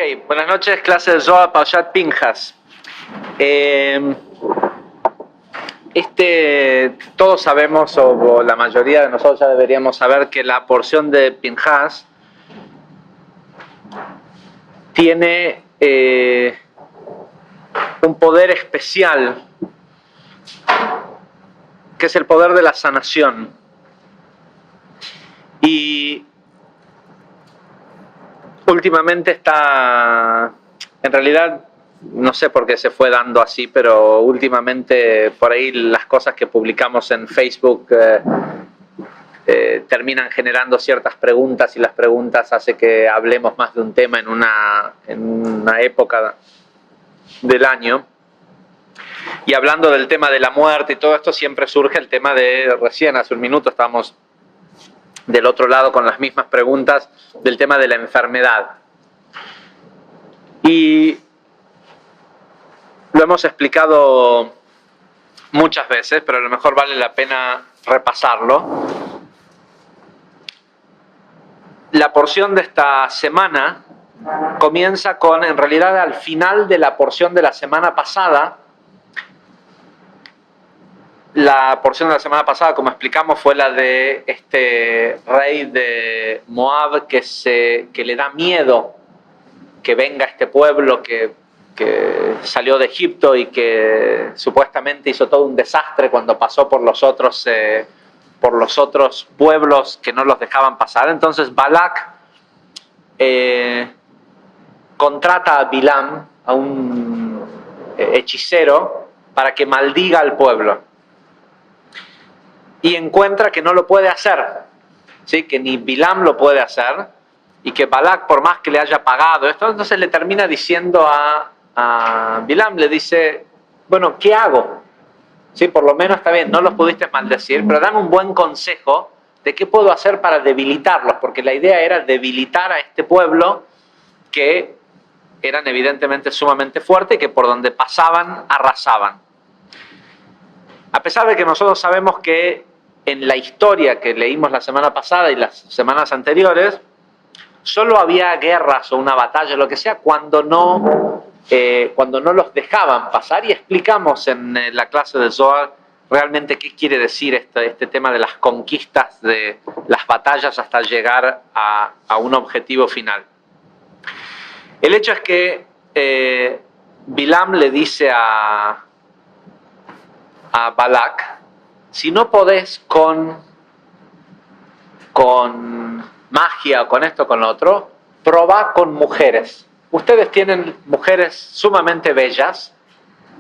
Ok, buenas noches, clase de Zohar Parashat Pinjas. Todos sabemos, o la mayoría de nosotros ya deberíamos saber, que la porción de Pinjas tiene un poder especial, que es el poder de la sanación. Y últimamente está, en realidad, no sé por qué se fue dando así, pero últimamente por ahí las cosas que publicamos en Facebook terminan generando ciertas preguntas, y las preguntas hacen que hablemos más de un tema en una época del año. Y hablando del tema de la muerte y todo esto, siempre surge el tema de, recién hace un minuto estábamos del otro lado con las mismas preguntas del tema de la enfermedad. Y lo hemos explicado muchas veces, pero a lo mejor vale la pena repasarlo. La porción de esta semana comienza con, en realidad, al final de la porción de la semana pasada. La porción de la semana pasada, como explicamos, fue la de este rey de Moab que le da miedo que venga este pueblo que salió de Egipto y que supuestamente hizo todo un desastre cuando pasó por los otros pueblos que no los dejaban pasar. Entonces Balak contrata a Bilam, a un hechicero, para que maldiga al pueblo. Y encuentra que no lo puede hacer, ¿sí? Que ni Bilam lo puede hacer, y que Balak, por más que le haya pagado esto, entonces le termina diciendo a Bilam, le dice, bueno, ¿qué hago? ¿Sí? Por lo menos está bien, no los pudiste maldecir, pero dame un buen consejo de qué puedo hacer para debilitarlos, porque la idea era debilitar a este pueblo que eran evidentemente sumamente fuertes y que por donde pasaban arrasaban. A pesar de que nosotros sabemos que en la historia que leímos la semana pasada y las semanas anteriores, solo había guerras o una batalla, lo que sea, cuando no los dejaban pasar, y explicamos en la clase de Zohar realmente qué quiere decir este tema de las conquistas, de las batallas hasta llegar a un objetivo final. El hecho es que Bilam le dice a Balak, si no podés con magia o con esto o con lo otro, probá con mujeres. Ustedes tienen mujeres sumamente bellas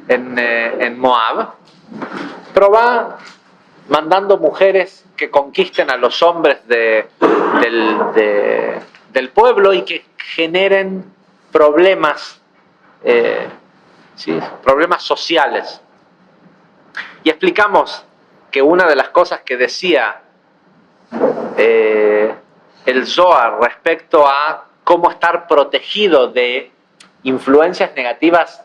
en Moab. Probá mandando mujeres que conquisten a los hombres del pueblo y que generen problemas, ¿sí? Problemas sociales. Y explicamos que una de las cosas que decía el Zohar respecto a cómo estar protegido de influencias negativas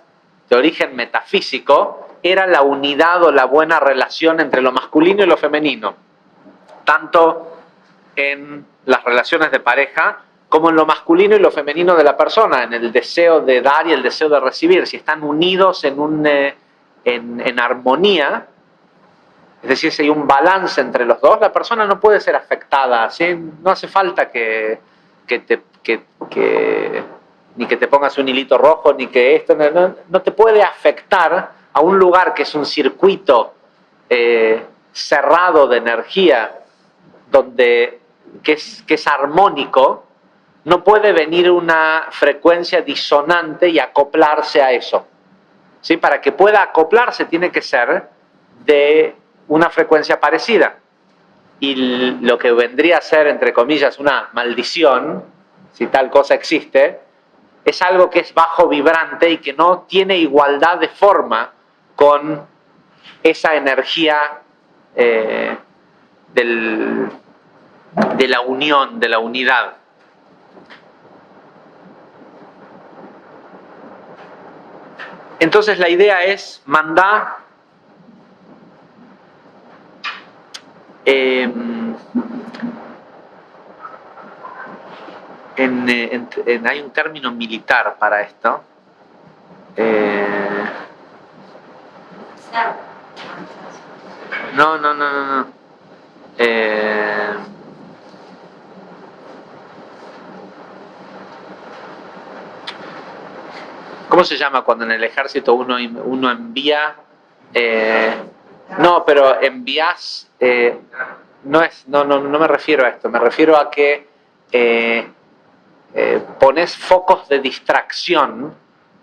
de origen metafísico era la unidad o la buena relación entre lo masculino y lo femenino, tanto en las relaciones de pareja como en lo masculino y lo femenino de la persona, en el deseo de dar y el deseo de recibir. Si están unidos en armonía, es decir, si hay un balance entre los dos, la persona no puede ser afectada, ¿sí? No hace falta ni que te pongas un hilito rojo, ni que esto no te puede afectar a un lugar que es un circuito cerrado de energía, que es armónico. No puede venir una frecuencia disonante y acoplarse a eso, ¿sí? Para que pueda acoplarse tiene que ser de una frecuencia parecida. Y lo que vendría a ser, entre comillas, una maldición, si tal cosa existe, es algo que es bajo vibrante y que no tiene igualdad de forma con esa energía de la unión, de la unidad. Entonces la idea es mandar hay un término militar para esto. No. ¿Cómo se llama cuando en el ejército uno envía? No, pero envías. No me refiero a esto. Me refiero a que pones focos de distracción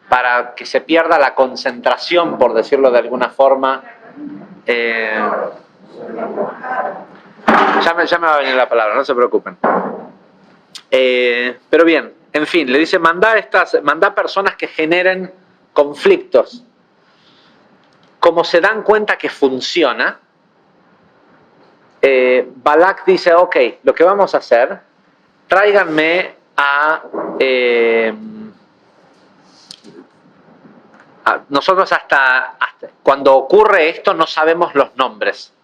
para que se pierda la concentración, por decirlo de alguna forma. Ya me va a venir la palabra, no se preocupen. Pero bien, en fin, le dice, manda personas que generen conflictos. Como se dan cuenta que funciona, Balak dice, ok, lo que vamos a hacer, tráiganme nosotros hasta cuando ocurre esto no sabemos los nombres,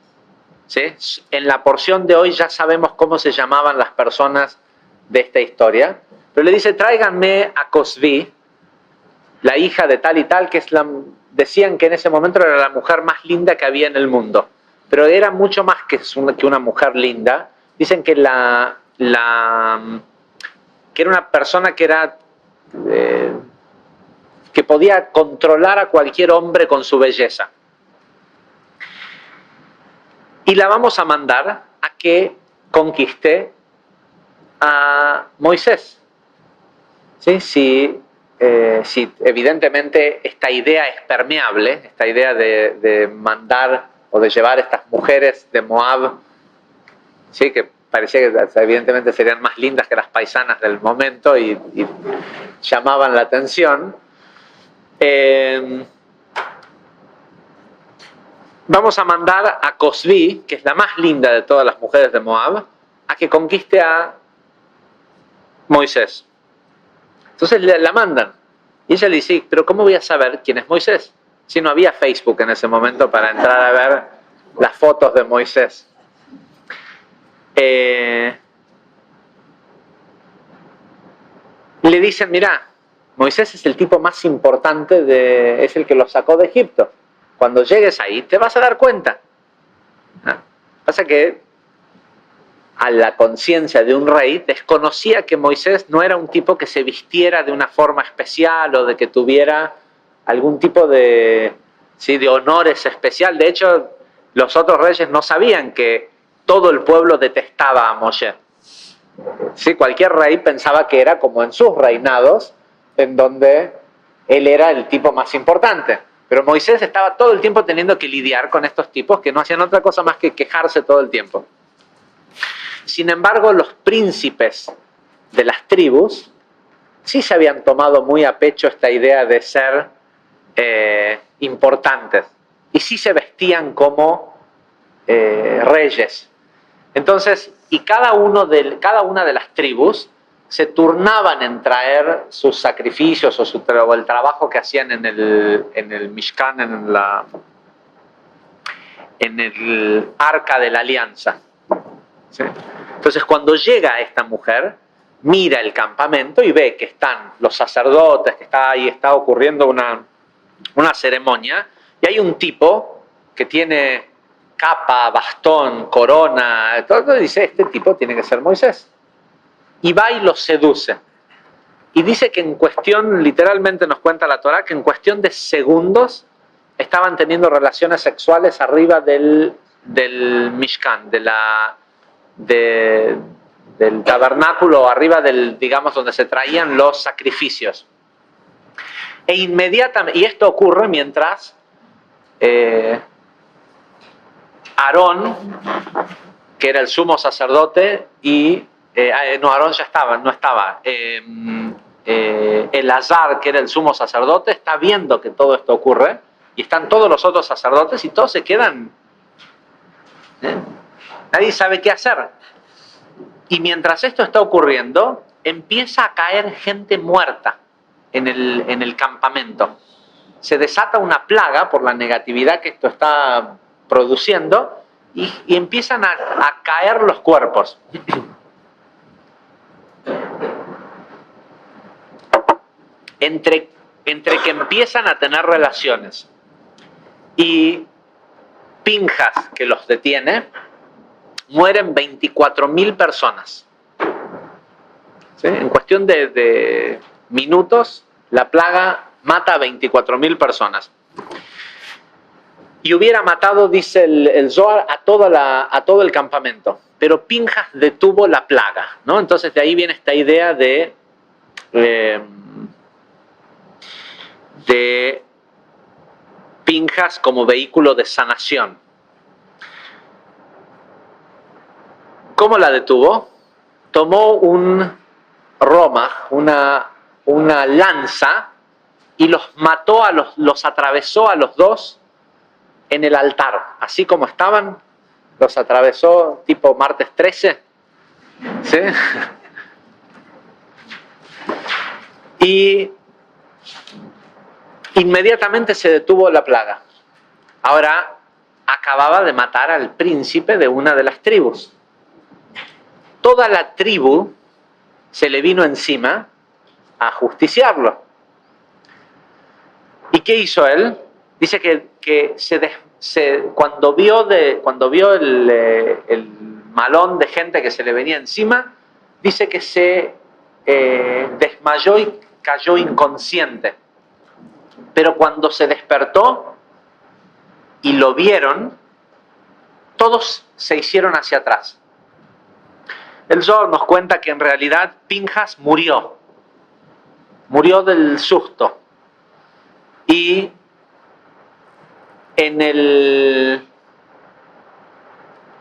¿sí? En la porción de hoy ya sabemos cómo se llamaban las personas de esta historia, pero le dice, tráiganme a Cosbi, la hija de tal y tal, que decían que en ese momento era la mujer más linda que había en el mundo, pero era mucho más que una mujer linda. Dicen que que era una persona que era que podía controlar a cualquier hombre con su belleza. Y la vamos a mandar a que conquiste a Moisés. ¿Sí? Si evidentemente esta idea es permeable, esta idea de mandar o de llevar estas mujeres de Moab, ¿sí? Que parecía que evidentemente serían más lindas que las paisanas del momento y llamaban la atención. Vamos a mandar a Cosbi, que es la más linda de todas las mujeres de Moab, a que conquiste a Moisés. Entonces la mandan. Y ella le dice, pero ¿cómo voy a saber quién es Moisés? Si no había Facebook en ese momento para entrar a ver las fotos de Moisés. Le dicen, mira, Moisés es el tipo más importante, es el que los sacó de Egipto. Cuando llegues ahí te vas a dar cuenta. Pasa que a la conciencia de un rey desconocía que Moisés no era un tipo que se vistiera de una forma especial o de que tuviera algún tipo de honores especial. De hecho, los otros reyes no sabían que todo el pueblo detestaba a Moshe. Sí, cualquier rey pensaba que era como en sus reinados, en donde él era el tipo más importante. Pero Moisés estaba todo el tiempo teniendo que lidiar con estos tipos que no hacían otra cosa más que quejarse todo el tiempo. Sin embargo, los príncipes de las tribus sí se habían tomado muy a pecho esta idea de ser importantes y sí se vestían como reyes. Entonces, y cada una de las tribus se turnaban en traer sus sacrificios o el trabajo que hacían en el Mishkan, en el Arca de la Alianza. ¿Sí? Entonces, cuando llega esta mujer, mira el campamento y ve que están los sacerdotes, que está ocurriendo una ceremonia, y hay un tipo que tiene capa, bastón, corona, todo, y dice, este tipo tiene que ser Moisés. Y va y lo seduce. Y dice que en cuestión, literalmente nos cuenta la Torá, que en cuestión de segundos estaban teniendo relaciones sexuales arriba del Mishkan, del tabernáculo, arriba digamos, donde se traían los sacrificios. E inmediatamente, y esto ocurre mientras Aarón, que era el sumo sacerdote, y Aarón ya no estaba. Elazar, que era el sumo sacerdote, está viendo que todo esto ocurre, y están todos los otros sacerdotes, y todos se quedan. Nadie sabe qué hacer. Y mientras esto está ocurriendo, empieza a caer gente muerta en el campamento. Se desata una plaga por la negatividad que esto está produciendo, y empiezan a caer los cuerpos. entre que empiezan a tener relaciones y Pinjas, que los detiene, mueren 24.000 personas. ¿Sí? En cuestión de minutos, la plaga mata a 24.000 personas. Y hubiera matado, dice el Zohar, a todo el campamento. Pero Pinjas detuvo la plaga, ¿no? Entonces de ahí viene esta idea de Pinjas como vehículo de sanación. ¿Cómo la detuvo? Tomó un romaj, una lanza, y los mató, los atravesó a los dos en el altar. Así como estaban, los atravesó tipo martes 13. ¿Sí? Y inmediatamente se detuvo la plaga. Ahora acababa de matar al príncipe de una de las tribus. Toda la tribu se le vino encima a justiciarlo. ¿Y qué hizo él? Dice que cuando vio el malón de gente que se le venía encima, dice que se desmayó y cayó inconsciente. Pero cuando se despertó y lo vieron, todos se hicieron hacia atrás. El Zohar nos cuenta que en realidad Pinjas murió del susto. Y en el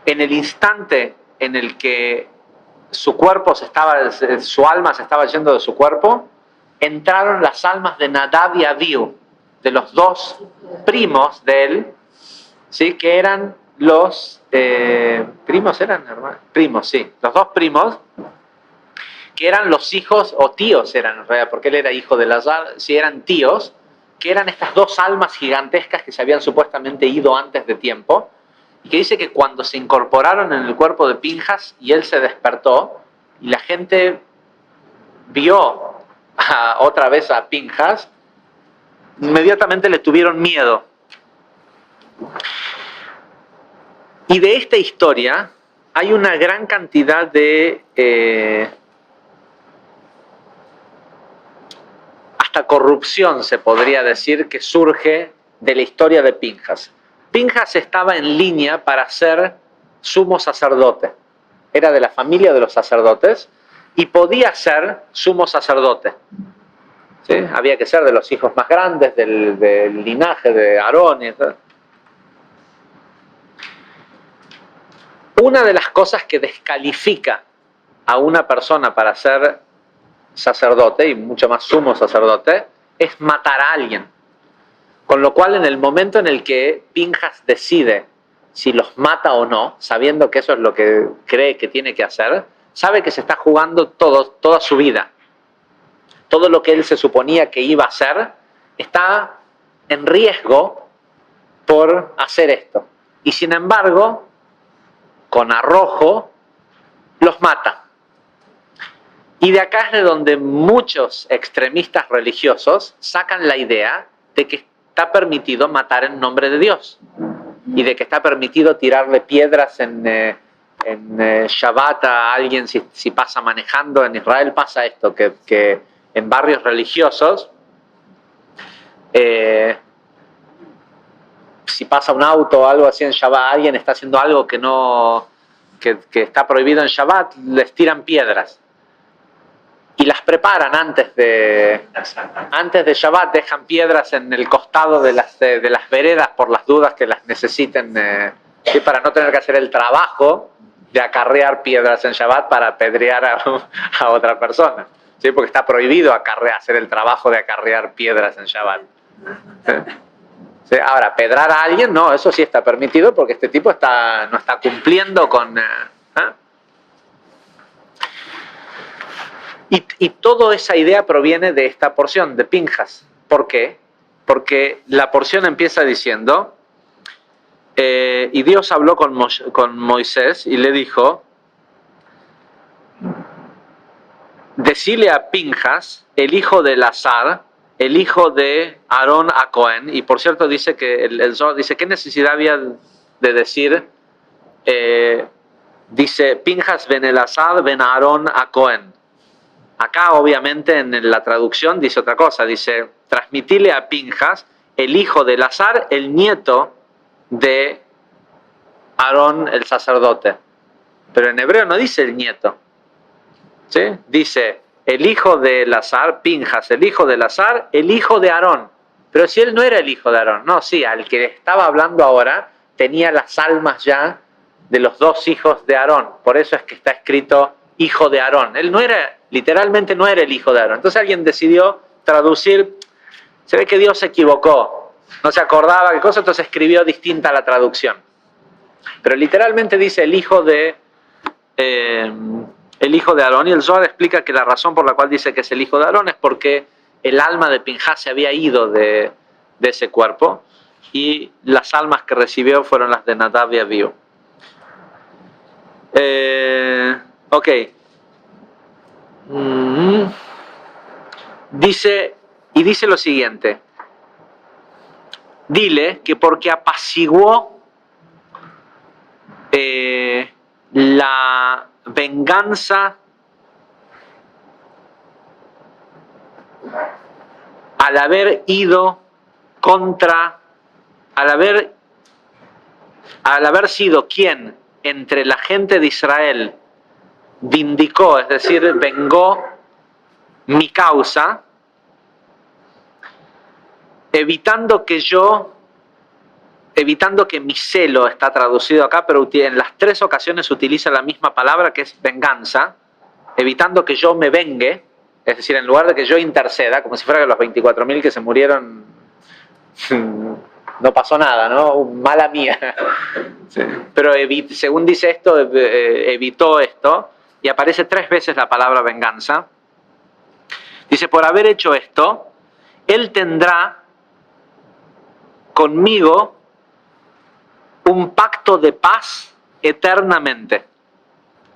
instante en el que su alma se estaba yendo de su cuerpo, entraron las almas de Nadab y Abiú, de los dos primos de él, ¿sí? Que eran los primos, eran hermanos, primos, sí, los dos primos, que eran los hijos, o tíos eran en realidad, porque él era hijo de Lazar, sí, eran tíos, que eran estas dos almas gigantescas que se habían supuestamente ido antes de tiempo, y que dice que cuando se incorporaron en el cuerpo de Pinjas y él se despertó, y la gente vio otra vez a Pinjas, inmediatamente le tuvieron miedo. Y de esta historia hay una gran cantidad de hasta corrupción, se podría decir, que surge de la historia de Pinjas. Pinjas estaba en línea para ser sumo sacerdote. Era de la familia de los sacerdotes y podía ser sumo sacerdote. ¿Sí? Había que ser de los hijos más grandes del linaje de Aarón. Una de las cosas que descalifica a una persona para ser sacerdote, y mucho más sumo sacerdote, es matar a alguien. Con lo cual, en el momento en el que Pinjas decide si los mata o no, sabiendo que eso es lo que cree que tiene que hacer, sabe que se está jugando toda su vida. Todo lo que él se suponía que iba a hacer está en riesgo por hacer esto. Y sin embargo, con arrojo, los mata. Y de acá es de donde muchos extremistas religiosos sacan la idea de que está permitido matar en nombre de Dios. Y de que está permitido tirarle piedras en Shabbat a alguien si pasa manejando. En Israel pasa esto, que en barrios religiosos, si pasa un auto o algo así en Shabbat, alguien está haciendo algo que está prohibido en Shabbat, les tiran piedras. Y las preparan antes de Shabbat, dejan piedras en el costado de las veredas por las dudas que las necesiten, ¿sí? Para no tener que hacer el trabajo de acarrear piedras en Shabbat para apedrear a otra persona, ¿sí? Porque está prohibido hacer el trabajo de acarrear piedras en Shabbat. ¿Sí? Ahora, pedrar a alguien, no, eso sí está permitido porque este tipo no está cumpliendo con... Y toda esa idea proviene de esta porción, de Pinjas. ¿Por qué? Porque la porción empieza diciendo, y Dios habló con Moisés y le dijo, decile a Pinjas, el hijo de Elazar, el hijo de Aarón a Cohen, y por cierto dice que el Zohar dice, ¿qué necesidad había de decir? Dice Pinjas ben Elazar ben Aarón a Cohen. Acá obviamente en la traducción dice otra cosa, dice, transmitile a Pinjas, el hijo de Elazar, el nieto de Aarón el sacerdote. Pero en hebreo no dice el nieto, ¿sí? Dice el hijo de Elazar, Pinjas, el hijo de Elazar, el hijo de Aarón. Pero si él no era el hijo de Aarón, no, sí, al que estaba hablando ahora tenía las almas ya de los dos hijos de Aarón. Por eso es que está escrito hijo de Aarón. Él no era, literalmente no era el hijo de Aarón. Entonces alguien decidió traducir, se ve que Dios se equivocó, no se acordaba qué cosa, entonces escribió distinta la traducción. Pero literalmente dice el hijo de Aarón, y el Zohar explica que la razón por la cual dice que es el hijo de Aarón es porque el alma de Pinjas se había ido de ese cuerpo y las almas que recibió fueron las de Nadab y Abiú. Ok. Dice lo siguiente: dile que porque apaciguó la venganza al haber ido contra, al haber sido quien entre la gente de Israel vindicó, es decir, vengó mi causa, evitando que mi celo, está traducido acá, pero en las tres ocasiones utiliza la misma palabra que es venganza, evitando que yo me vengue, es decir, en lugar de que yo interceda, como si fuera que los 24.000 que se murieron no pasó nada, ¿no? Mala mía. Sí. Pero según dice esto, evitó esto, y aparece 3 veces la palabra venganza. Dice, por haber hecho esto, él tendrá conmigo un pacto de paz eternamente,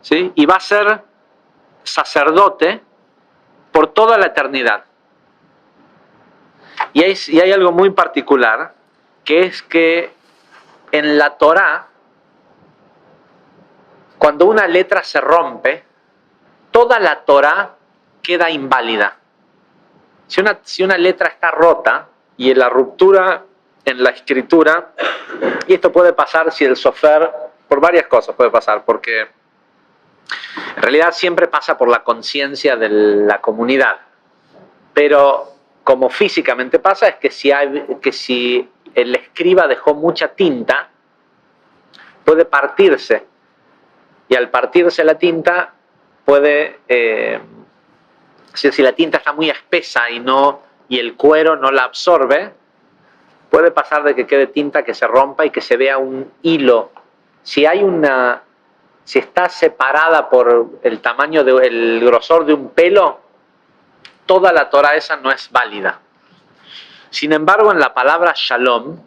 ¿sí? Y va a ser sacerdote por toda la eternidad. Y hay algo muy particular, que es que en la Torá, cuando una letra se rompe, toda la Torá queda inválida. Si una letra está rota, y en la ruptura en la escritura, y esto puede pasar si el sofer, por varias cosas puede pasar, porque en realidad siempre pasa por la conciencia de la comunidad, pero como físicamente pasa es que si el escriba dejó mucha tinta, puede partirse, y al partirse la tinta puede, si la tinta está muy espesa y el cuero no la absorbe, puede pasar de que quede tinta que se rompa y que se vea un hilo. Si está separada por el tamaño el grosor de un pelo, toda la Torah esa no es válida. Sin embargo, en la palabra shalom,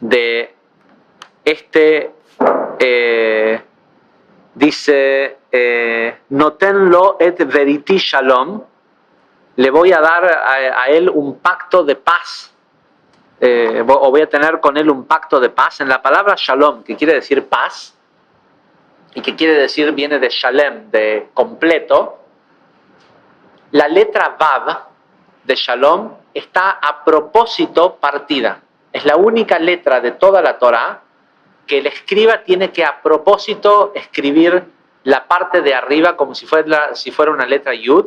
de dice, notenlo et veriti shalom, le voy a dar a él un pacto de paz, o voy a tener con él un pacto de paz. En la palabra shalom, que quiere decir paz, y que quiere decir, viene de shalem, de completo, la letra vav de shalom está a propósito partida. Es la única letra de toda la Torá que el escriba tiene que a propósito escribir la parte de arriba como si fuera una letra yud,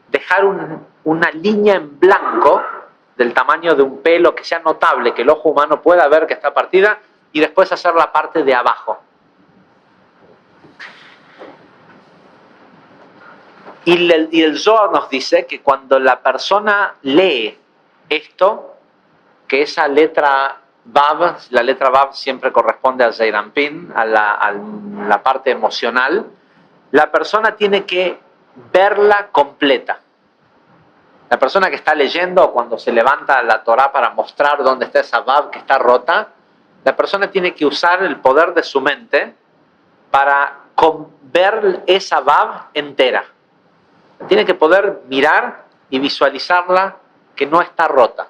dejar una línea en blanco del tamaño de un pelo que sea notable, que el ojo humano pueda ver que está partida, y después hacer la parte de abajo. Y el Zohar nos dice que cuando la persona lee esto, que esa letra Vav, la letra Vav siempre corresponde al Zeir Anpin, a la parte emocional, la persona tiene que verla completa. La persona que está leyendo, cuando se levanta la Torá para mostrar dónde está esa Vav que está rota, la persona tiene que usar el poder de su mente para ver esa Vav entera. Tiene que poder mirar y visualizarla que no está rota.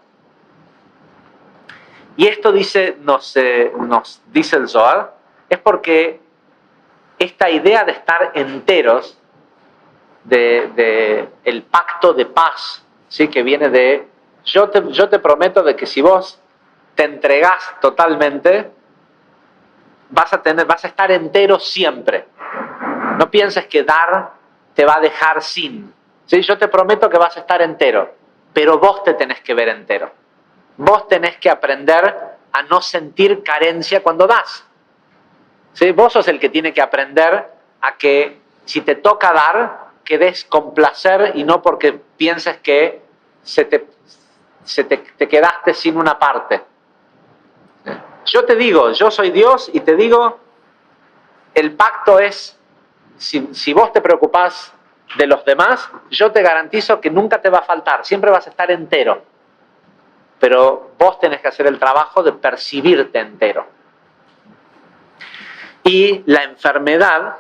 Y esto nos dice el Zohar, es porque esta idea de estar enteros, de el pacto de paz, ¿sí? Que viene de yo te prometo de que si vos te entregás totalmente, vas a estar entero siempre. No pienses que dar te va a dejar sin. ¿Sí? Yo te prometo que vas a estar entero, pero vos te tenés que ver entero. Vos tenés que aprender a no sentir carencia cuando das. ¿Sí? Vos sos el que tiene que aprender a que si te toca dar, que des con placer y no porque pienses que te quedaste sin una parte. Yo te digo, yo soy Dios y te digo, el pacto es, si vos te preocupás de los demás, yo te garantizo que nunca te va a faltar, siempre vas a estar entero. Pero vos tenés que hacer el trabajo de percibirte entero. Y la enfermedad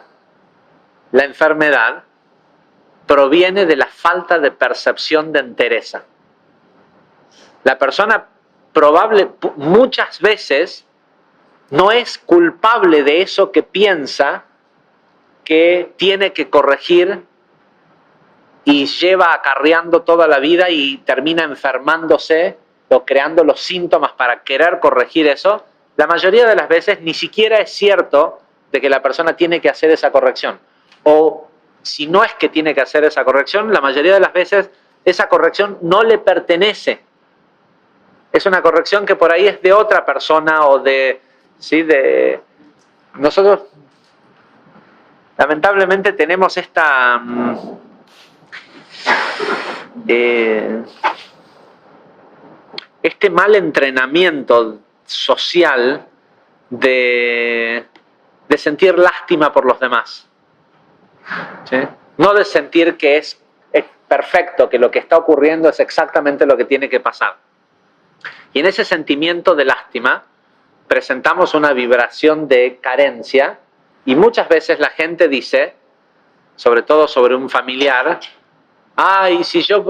proviene de la falta de percepción de entereza. La persona muchas veces no es culpable de eso que piensa que tiene que corregir y lleva acarreando toda la vida y termina enfermándose o creando los síntomas para querer corregir eso. La mayoría de las veces ni siquiera es cierto de que la persona tiene que hacer esa corrección. O si no es que tiene que hacer esa corrección, la mayoría de las veces esa corrección no le pertenece. Es una corrección que por ahí es de otra persona o ¿sí? Nosotros lamentablemente tenemos este mal entrenamiento social de sentir lástima por los demás. ¿Sí? No de sentir que es perfecto, que lo que está ocurriendo es exactamente lo que tiene que pasar. Y en ese sentimiento de lástima presentamos una vibración de carencia y muchas veces la gente dice, sobre todo sobre un familiar, ay, si yo...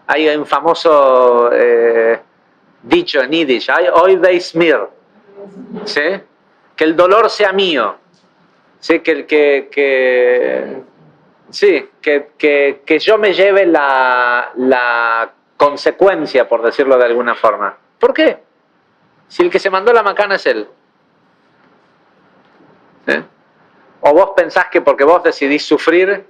Hay un famoso dicho en Yiddish, hoy veis mir, ¿sí? Que el dolor sea mío, ¿sí? Que yo me lleve la consecuencia, por decirlo de alguna forma. ¿Por qué? Si el que se mandó la macana es él. ¿Sí? O vos pensás que porque vos decidís sufrir,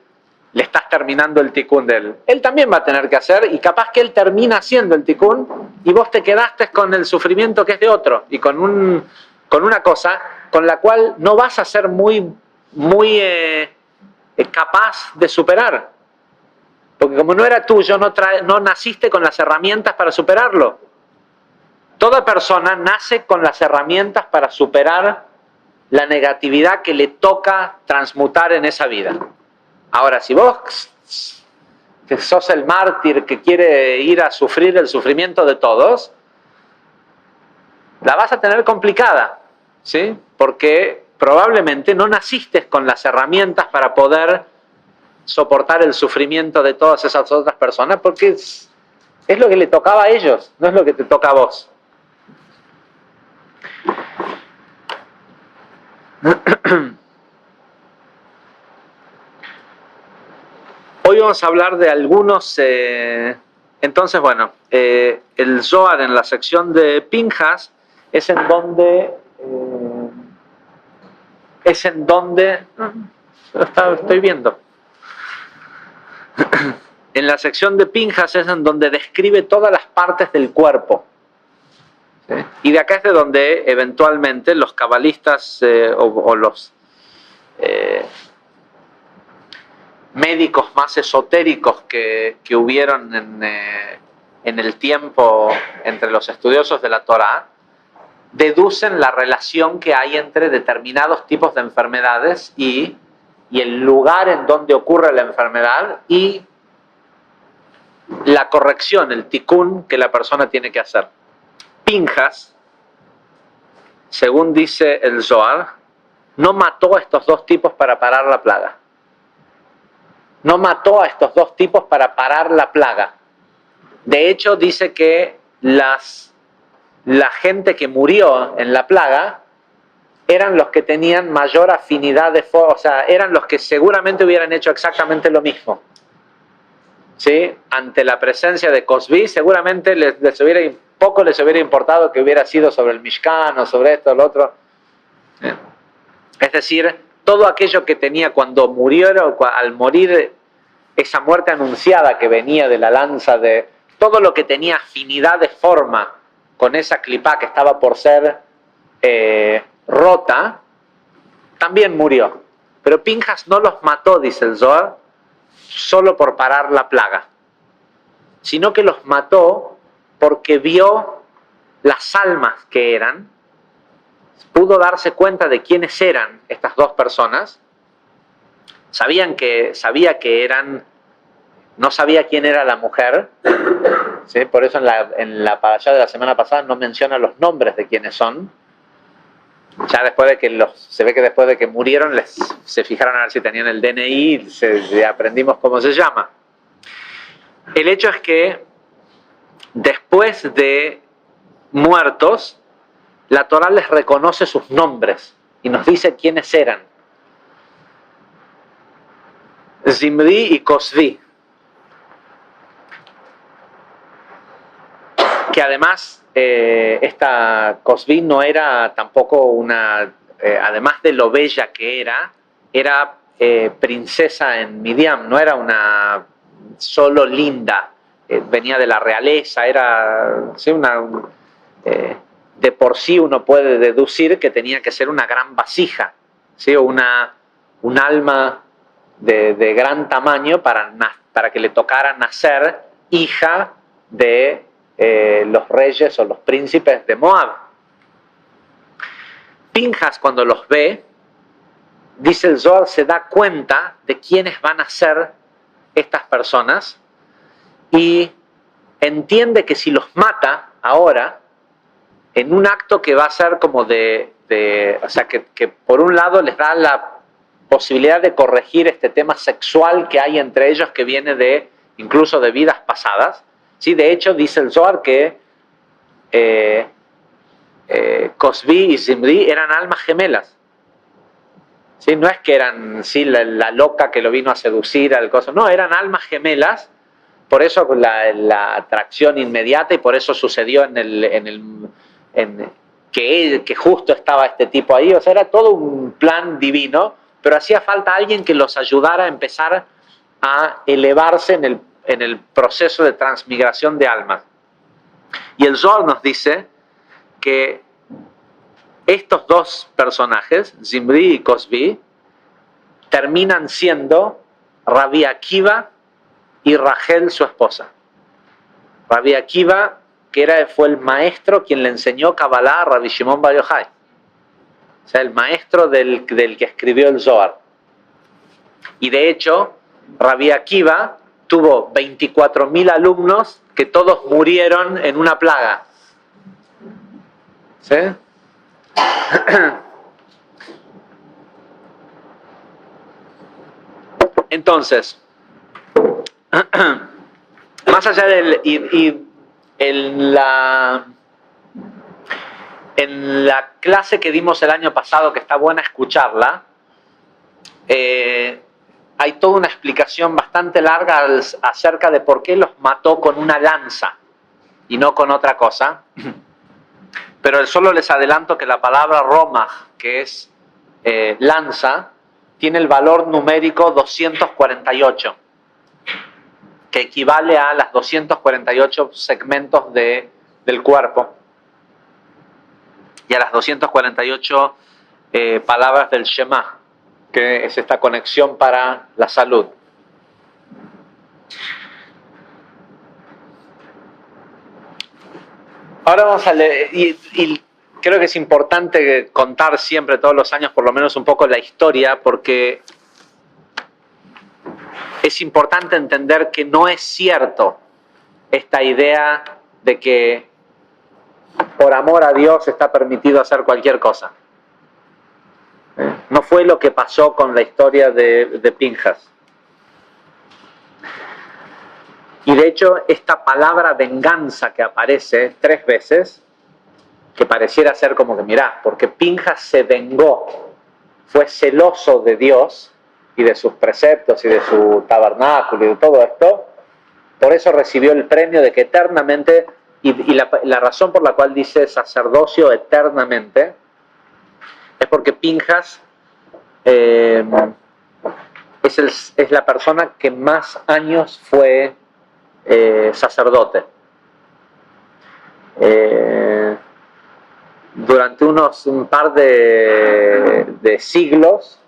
le estás terminando el tikkun de él. Él también va a tener que hacer, y capaz que él termina haciendo el tikkun, y vos te quedaste con el sufrimiento que es de otro, y con una cosa con la cual no vas a ser muy capaz de superar. Porque como no era tuyo, no naciste con las herramientas para superarlo. Toda persona nace con las herramientas para superar la negatividad que le toca transmutar en esa vida. Ahora, si vos que sos el mártir que quiere ir a sufrir el sufrimiento de todos, la vas a tener complicada, ¿sí? Porque probablemente no naciste con las herramientas para poder soportar el sufrimiento de todas esas otras personas, porque es lo que le tocaba a ellos, no es lo que te toca a vos. Hoy vamos a hablar de algunos... entonces, bueno, el Zohar en la sección de Pinjas es en donde... estoy viendo. En la sección de Pinjas es en donde describe todas las partes del cuerpo. ¿Sí? Y de acá es de donde eventualmente los cabalistas o los... médicos más esotéricos que hubieron en el tiempo entre los estudiosos de la Torá, deducen la relación que hay entre determinados tipos de enfermedades y el lugar en donde ocurre la enfermedad y la corrección, el tikkun que la persona tiene que hacer. Pinjas, según dice el Zohar, no mató a estos dos tipos para parar la plaga. no mató a estos dos tipos para parar la plaga. De hecho, dice que la gente que murió en la plaga eran los que tenían mayor afinidad de fuego, o sea, eran los que seguramente hubieran hecho exactamente lo mismo. ¿Sí? Ante la presencia de Cozbi, seguramente poco les hubiera importado que hubiera sido sobre el Mishkan o sobre esto o lo otro. Es decir, todo aquello que tenía cuando murieron, al morir, esa muerte anunciada que venía de la lanza, de todo lo que tenía afinidad de forma con esa clipá que estaba por ser rota, también murió. Pero Pinjas no los mató, dice el Zohar, solo por parar la plaga, sino que los mató porque vio las almas que eran, pudo darse cuenta de quiénes eran estas dos personas, sabía que eran, no sabía quién era la mujer, ¿sí? Por eso en la parashá de la semana pasada no menciona los nombres de quiénes son. Ya después de que se ve que después de que murieron se fijaron a ver si tenían el DNI y aprendimos cómo se llama. El hecho es que después de muertos, la Torá les reconoce sus nombres y nos dice quiénes eran. Zimri y Cozbi. Que además esta Cozbi no era tampoco una, además de lo bella que era princesa en Midian, no era una solo linda, venía de la realeza, era ¿sí? De por sí uno puede deducir que tenía que ser una gran vasija, ¿sí? O un alma de gran tamaño para que le tocara nacer hija de los reyes o los príncipes de Moab. Pinjas, cuando los ve, dice el Zohar, se da cuenta de quiénes van a ser estas personas y entiende que si los mata ahora, en un acto que va a ser como o sea, que por un lado les da la posibilidad de corregir este tema sexual que hay entre ellos, que viene incluso de vidas pasadas. Sí, de hecho, dice el Zohar que Cozbi y Zimri eran almas gemelas. ¿Sí? No es que eran la loca que lo vino a seducir al coso, no, eran almas gemelas, por eso la atracción inmediata y por eso sucedió que justo estaba este tipo ahí, o sea, era todo un plan divino, pero hacía falta alguien que los ayudara a empezar a elevarse en el proceso de transmigración de almas. Y el Zohar nos dice que estos dos personajes, Zimri y Cozbi, terminan siendo Rabbi Akiva y Rachel, su esposa. Rabbi Akiva, que fue el maestro quien le enseñó Kabbalah a Rabbi Shimon Bar Yochai. O sea, el maestro del que escribió el Zohar. Y de hecho, Rabbi Akiva tuvo 24.000 alumnos que todos murieron en una plaga. ¿Sí? Entonces, más allá en la clase que dimos el año pasado, que está buena escucharla, hay toda una explicación bastante larga acerca de por qué los mató con una lanza y no con otra cosa. Pero solo les adelanto que la palabra romaj, que es lanza, tiene el valor numérico 248, que equivale a las 248 segmentos del cuerpo y a las 248 palabras del Shema, que es esta conexión para la salud. Ahora vamos a leer, y creo que es importante contar siempre, todos los años, por lo menos un poco la historia, porque es importante entender que no es cierto esta idea de que por amor a Dios está permitido hacer cualquier cosa. No fue lo que pasó con la historia de Pinjas. Y de hecho, esta palabra venganza que aparece 3 veces, que pareciera ser como que, mirá, porque Pinjas se vengó, fue celoso de Dios y de sus preceptos y de su tabernáculo y de todo esto, por eso recibió el premio de que eternamente, y la razón por la cual dice sacerdocio eternamente, es porque Pinjas es la persona que más años fue sacerdote. Durante un par de siglos,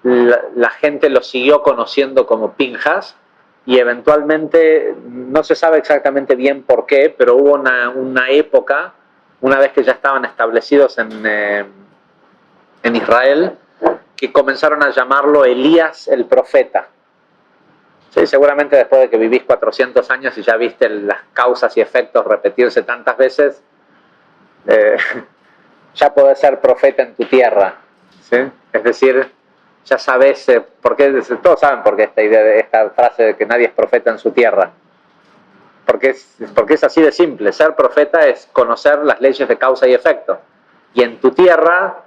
la gente lo siguió conociendo como Pinjas, y eventualmente, no se sabe exactamente bien por qué, pero hubo una época, una vez que ya estaban establecidos en Israel, que comenzaron a llamarlo Elías el profeta. Sí, seguramente después de que vivís 400 años y ya viste las causas y efectos repetirse tantas veces, ya podés ser profeta en tu tierra, ¿sí? Es decir, ya sabes por qué, todos saben por qué esta frase de que nadie es profeta en su tierra, porque es así de simple. Ser profeta es conocer las leyes de causa y efecto, y en tu tierra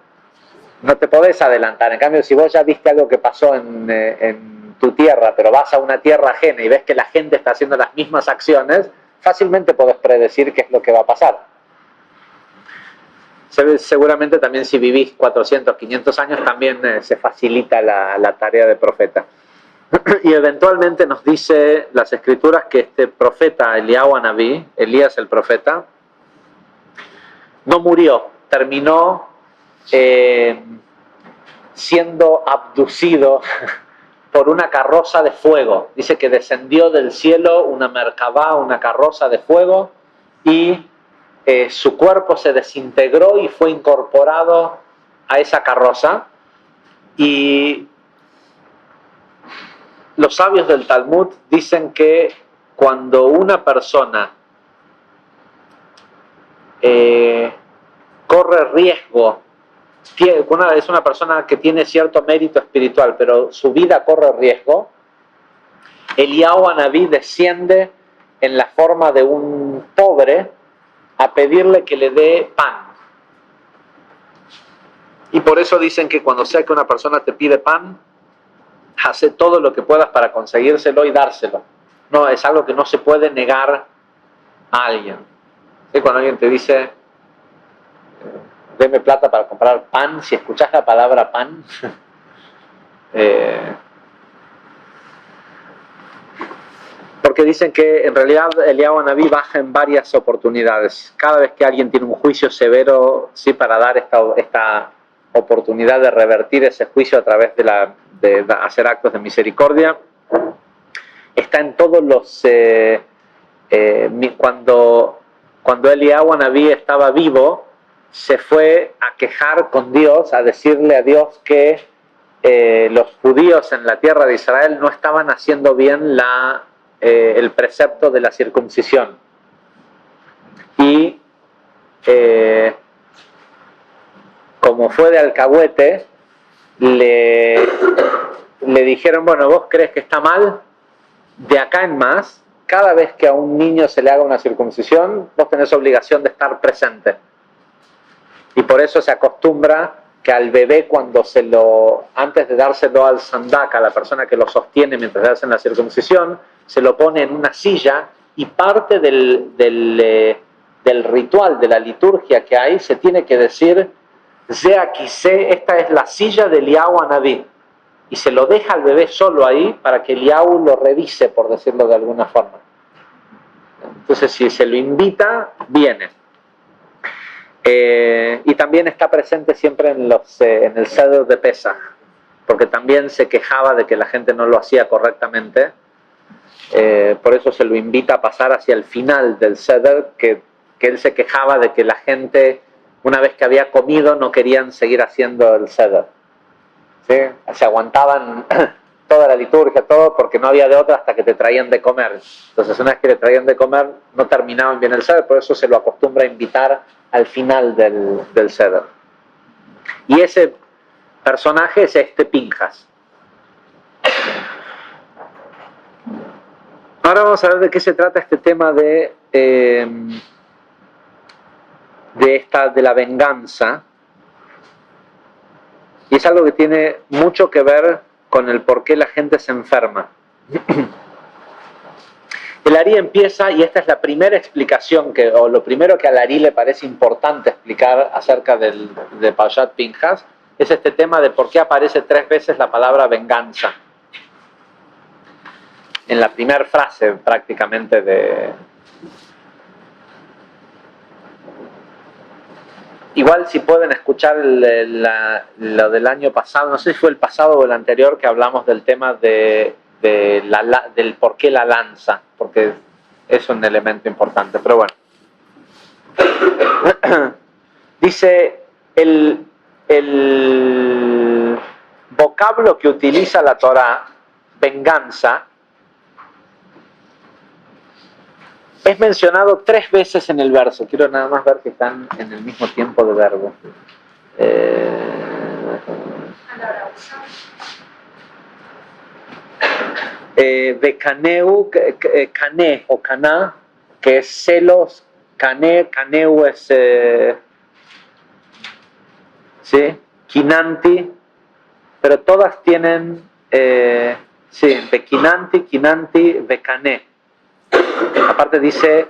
no te podés adelantar. En cambio, si vos ya viste algo que pasó en tu tierra, pero vas a una tierra ajena y ves que la gente está haciendo las mismas acciones, fácilmente podés predecir qué es lo que va a pasar. Seguramente también si vivís 400, 500 años también se facilita la tarea de profeta. Y eventualmente nos dice las escrituras que este profeta Eliyahu Anabí, Elías el profeta, no murió, terminó siendo abducido por una carroza de fuego. Dice que descendió del cielo una merkabá, una carroza de fuego, y su cuerpo se desintegró y fue incorporado a esa carroza. Y los sabios del Talmud dicen que cuando una persona corre riesgo, es una persona que tiene cierto mérito espiritual, pero su vida corre riesgo, Eliyahu Anabí desciende en la forma de un pobre a pedirle que le dé pan. Y por eso dicen que cuando sea que una persona te pide pan, hace todo lo que puedas para conseguírselo y dárselo. No, es algo que no se puede negar a alguien. ¿Sí? Cuando alguien te dice, deme plata para comprar pan, si escuchás la palabra pan, porque dicen que en realidad Eliyahu Anabí baja en varias oportunidades. Cada vez que alguien tiene un juicio severo, sí, para dar esta oportunidad de revertir ese juicio a través de hacer actos de misericordia, está en todos los... cuando Eliyahu Anabí estaba vivo, se fue a quejar con Dios, a decirle a Dios que los judíos en la tierra de Israel no estaban haciendo bien el precepto de la circuncisión. Y como fue de alcahuete, le dijeron, bueno, ¿vos crees que está mal? De acá en más, cada vez que a un niño se le haga una circuncisión, vos tenés obligación de estar presente. Y por eso se acostumbra que al bebé, antes de dárselo al sandak, a la persona que lo sostiene mientras le hacen la circuncisión, se lo pone en una silla, y parte del ritual, de la liturgia que hay, se tiene que decir, esta es la silla de Eliyahu Anabí. Y se lo deja al bebé solo ahí para que Eliyahu lo revise, por decirlo de alguna forma. Entonces, si se lo invita, viene. Y también está presente siempre en el Seder de Pesach, porque también se quejaba de que la gente no lo hacía correctamente. Por eso se lo invita a pasar hacia el final del Seder, que él se quejaba de que la gente, una vez que había comido, no querían seguir haciendo el Seder. ¿Sí? Se aguantaban toda la liturgia, todo, porque no había de otra hasta que te traían de comer. Entonces, una vez que le traían de comer, no terminaban bien el Seder, por eso se lo acostumbra a invitar al final del Seder. Y ese personaje es Pinjas. Ahora vamos a ver de qué se trata este tema de la venganza. Y es algo que tiene mucho que ver con el por qué la gente se enferma. El Ari empieza, y esta es la primera explicación, o lo primero que al Ari le parece importante explicar acerca de Parashat Pinhas, es este tema de por qué aparece 3 veces la palabra venganza. En la primera frase prácticamente de... Igual si pueden escuchar lo del año pasado, no sé si fue el pasado o el anterior, que hablamos del tema del por qué la lanza, porque es un elemento importante, pero bueno. Dice, el vocablo que utiliza la Torá, venganza, es mencionado 3 veces en el verso. Quiero nada más ver que están en el mismo tiempo de verbo. Becaneu, cané o caná, que es celos, cané, caneu es ¿sí? Quinanti, pero todas tienen sí, bequinanti, quinanti, becané. Aparte dice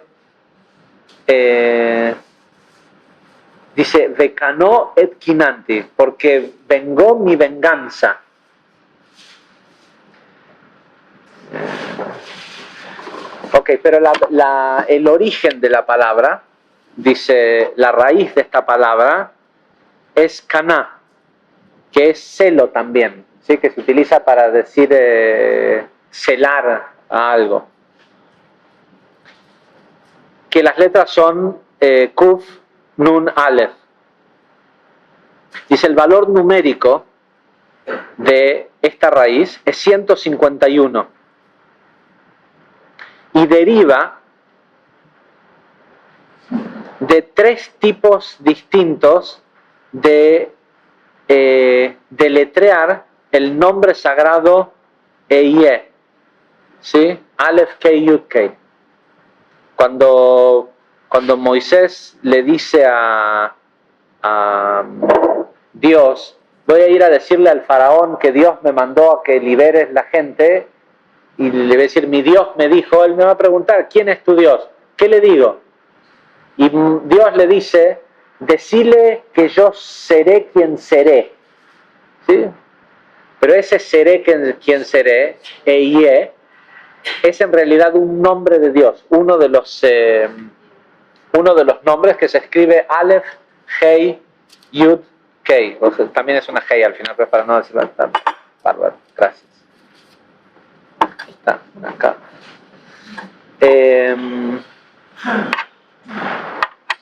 Vecanó et quinanti, porque vengó mi venganza. Ok, pero el origen de la palabra, dice, la raíz de esta palabra es caná, que es celo también, ¿sí? Que se utiliza para decir celar a algo. Que las letras son Kuf, Nun, Aleph. Dice, el valor numérico de esta raíz es 151 y deriva de 3 tipos distintos de deletrear el nombre sagrado Ehyeh, ¿sí? Aleph, Kei, Yud, Kei. Cuando Moisés le dice a Dios, voy a ir a decirle al faraón que Dios me mandó a que liberes la gente, y le voy a decir, mi Dios me dijo, él me va a preguntar, ¿quién es tu Dios? ¿Qué le digo? Y Dios le dice, decile que yo seré quien seré. ¿Sí? Pero ese seré quien seré, Ehyeh, es en realidad un nombre de Dios, uno de los nombres que se escribe Aleph, Hei, Yud, Kei. O sea, también es una Hei al final, pero para no decirlo tan bárbaro. Gracias. Ahí está, acá.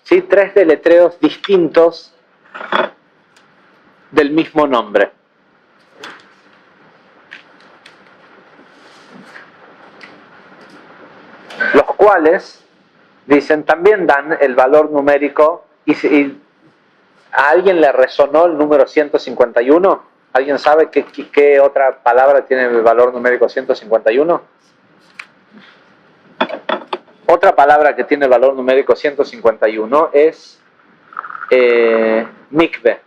Sí, 3 deletreos distintos del mismo nombre. Los cuales, dicen, también dan el valor numérico. Y ¿a alguien le resonó el número 151? ¿Alguien sabe qué otra palabra tiene el valor numérico 151? Otra palabra que tiene el valor numérico 151 es mikve.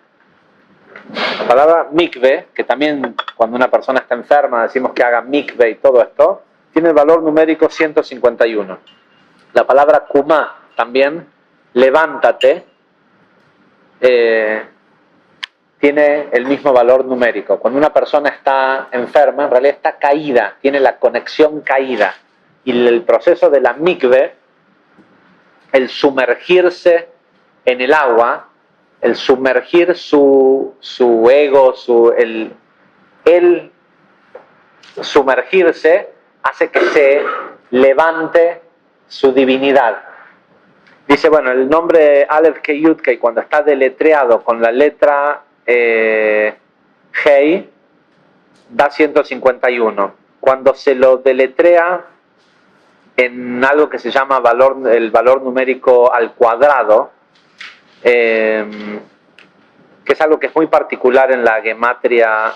La palabra mikve, que también cuando una persona está enferma decimos que haga mikve y todo esto, tiene el valor numérico 151. La palabra kumá también, levántate, tiene el mismo valor numérico. Cuando una persona está enferma, en realidad está caída, tiene la conexión caída. Y el proceso de la mikve, el sumergirse en el agua, el sumergir su ego, el sumergirse, hace que se levante su divinidad. Dice, bueno, el nombre Aleph, Kei, Yud, Kei, cuando está deletreado con la letra Hei, da 151. Cuando se lo deletrea en algo que se llama el valor numérico al cuadrado, que es algo que es muy particular en la gematria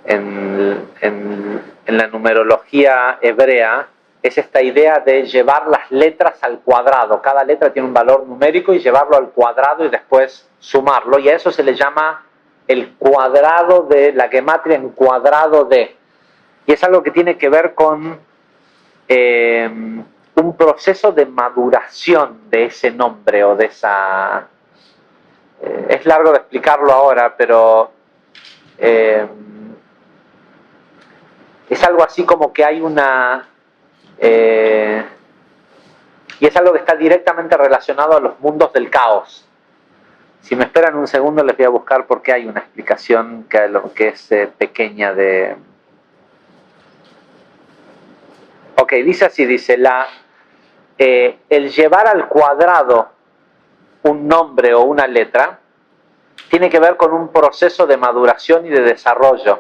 en la numerología hebrea es esta idea de llevar las letras al cuadrado. Cada letra tiene un valor numérico y llevarlo al cuadrado y después sumarlo. Y a eso se le llama el cuadrado de la gematria en cuadrado de. Y es algo que tiene que ver con un proceso de maduración de ese nombre o de esa... es largo de explicarlo ahora, pero es algo así como que hay una... y es algo que está directamente relacionado a los mundos del caos. Si me esperan un segundo les voy a buscar porque hay una explicación que es pequeña de... Ok, dice así, dice, el llevar al cuadrado un nombre o una letra tiene que ver con un proceso de maduración y de desarrollo,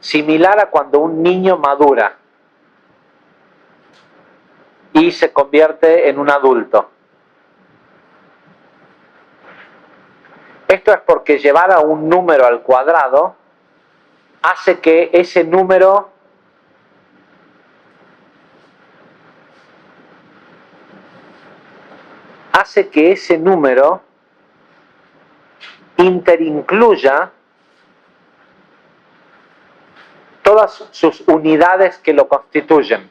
similar a cuando un niño madura y se convierte en un adulto. Esto es porque llevar a un número al cuadrado hace que ese número interincluya todas sus unidades que lo constituyen.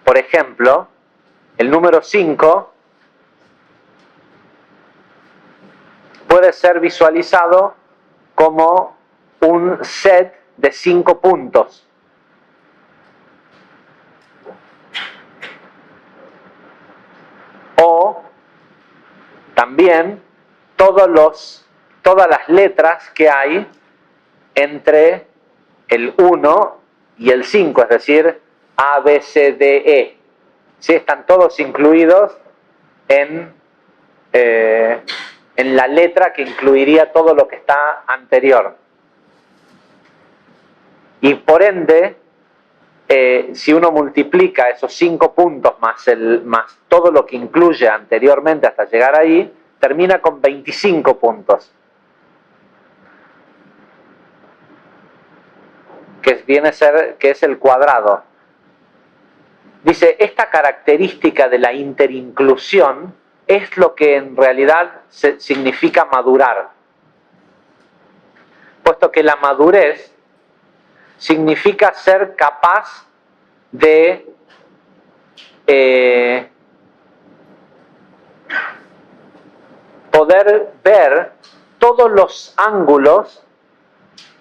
Por ejemplo, el número 5 puede ser visualizado como un set de 5 puntos. O también todas las letras que hay entre el 1 y el 5, es decir, A, B, C, D, E. ¿Sí? Están todos incluidos en la letra que incluiría todo lo que está anterior. Y por ende, si uno multiplica esos 5 puntos más todo lo que incluye anteriormente hasta llegar ahí, termina con 25 puntos. Que es el cuadrado. Dice, esta característica de la interinclusión es lo que en realidad significa madurar. Puesto que la madurez significa ser capaz de poder ver todos los ángulos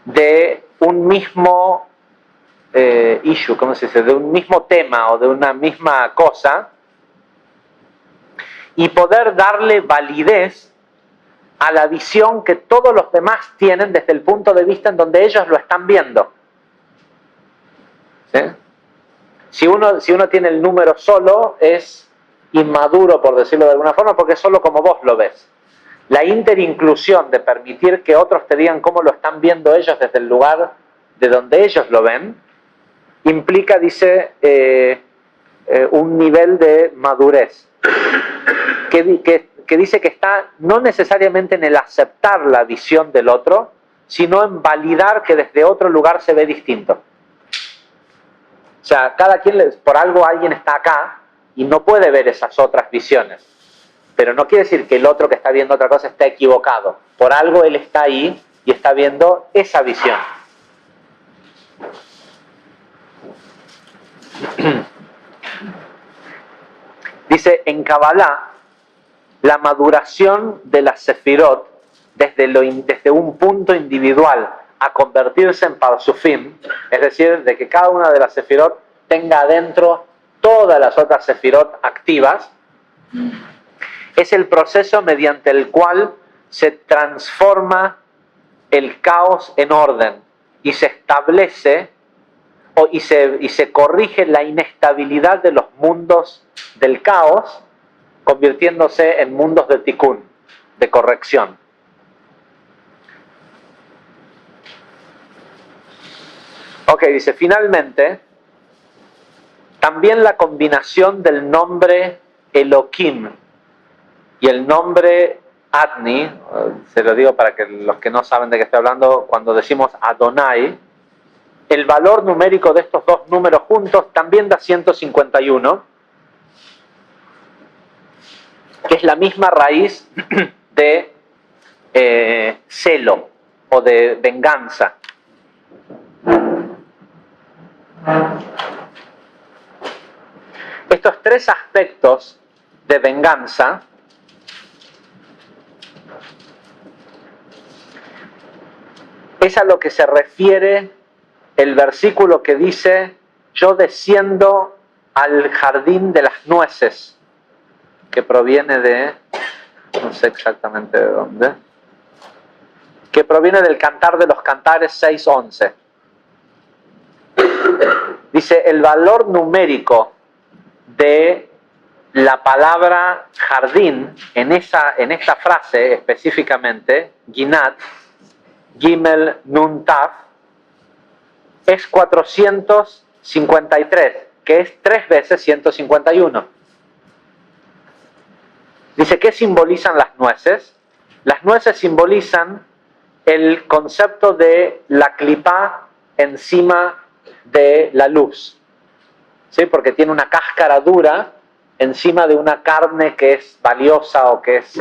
de un mismo issue, ¿cómo se dice? De un mismo tema o de una misma cosa, y poder darle validez a la visión que todos los demás tienen desde el punto de vista en donde ellos lo están viendo. ¿Sí? Si uno tiene el número solo, es inmaduro, por decirlo de alguna forma, porque es solo como vos lo ves. La interinclusión de permitir que otros te digan cómo lo están viendo ellos desde el lugar de donde ellos lo ven, implica, dice, un nivel de madurez que dice que está no necesariamente en el aceptar la visión del otro, sino en validar que desde otro lugar se ve distinto. O sea, cada quien, por algo alguien está acá y no puede ver esas otras visiones. Pero no quiere decir que el otro que está viendo otra cosa está equivocado. Por algo él está ahí y está viendo esa visión. Dice, en Kabbalah, la maduración de la Sefirot, desde un punto individual a convertirse en Parsufim, es decir, de que cada una de las Sefirot tenga adentro todas las otras Sefirot activas, es el proceso mediante el cual se transforma el caos en orden y se establece y se corrige la inestabilidad de los mundos del caos, convirtiéndose en mundos de tikkun, de corrección. Ok, dice, finalmente, también la combinación del nombre Elohim y el nombre Adni, se lo digo para que los que no saben de qué estoy hablando, cuando decimos Adonai, el valor numérico de estos dos números juntos también da 151, que es la misma raíz de celo o de venganza. Estos tres aspectos de venganza es a lo que se refiere el versículo que dice: yo desciendo al jardín de las nueces, que proviene de, no sé exactamente de dónde, que proviene del Cantar de los Cantares 6:11. Dice, el valor numérico de la palabra jardín en esta frase específicamente, Ginat, Gimel Nun Taf, es 453, que es 3 veces 151. Dice, ¿qué simbolizan las nueces? Las nueces simbolizan el concepto de la clipá encima de la luz, ¿sí? Porque tiene una cáscara dura encima de una carne que es valiosa o que es...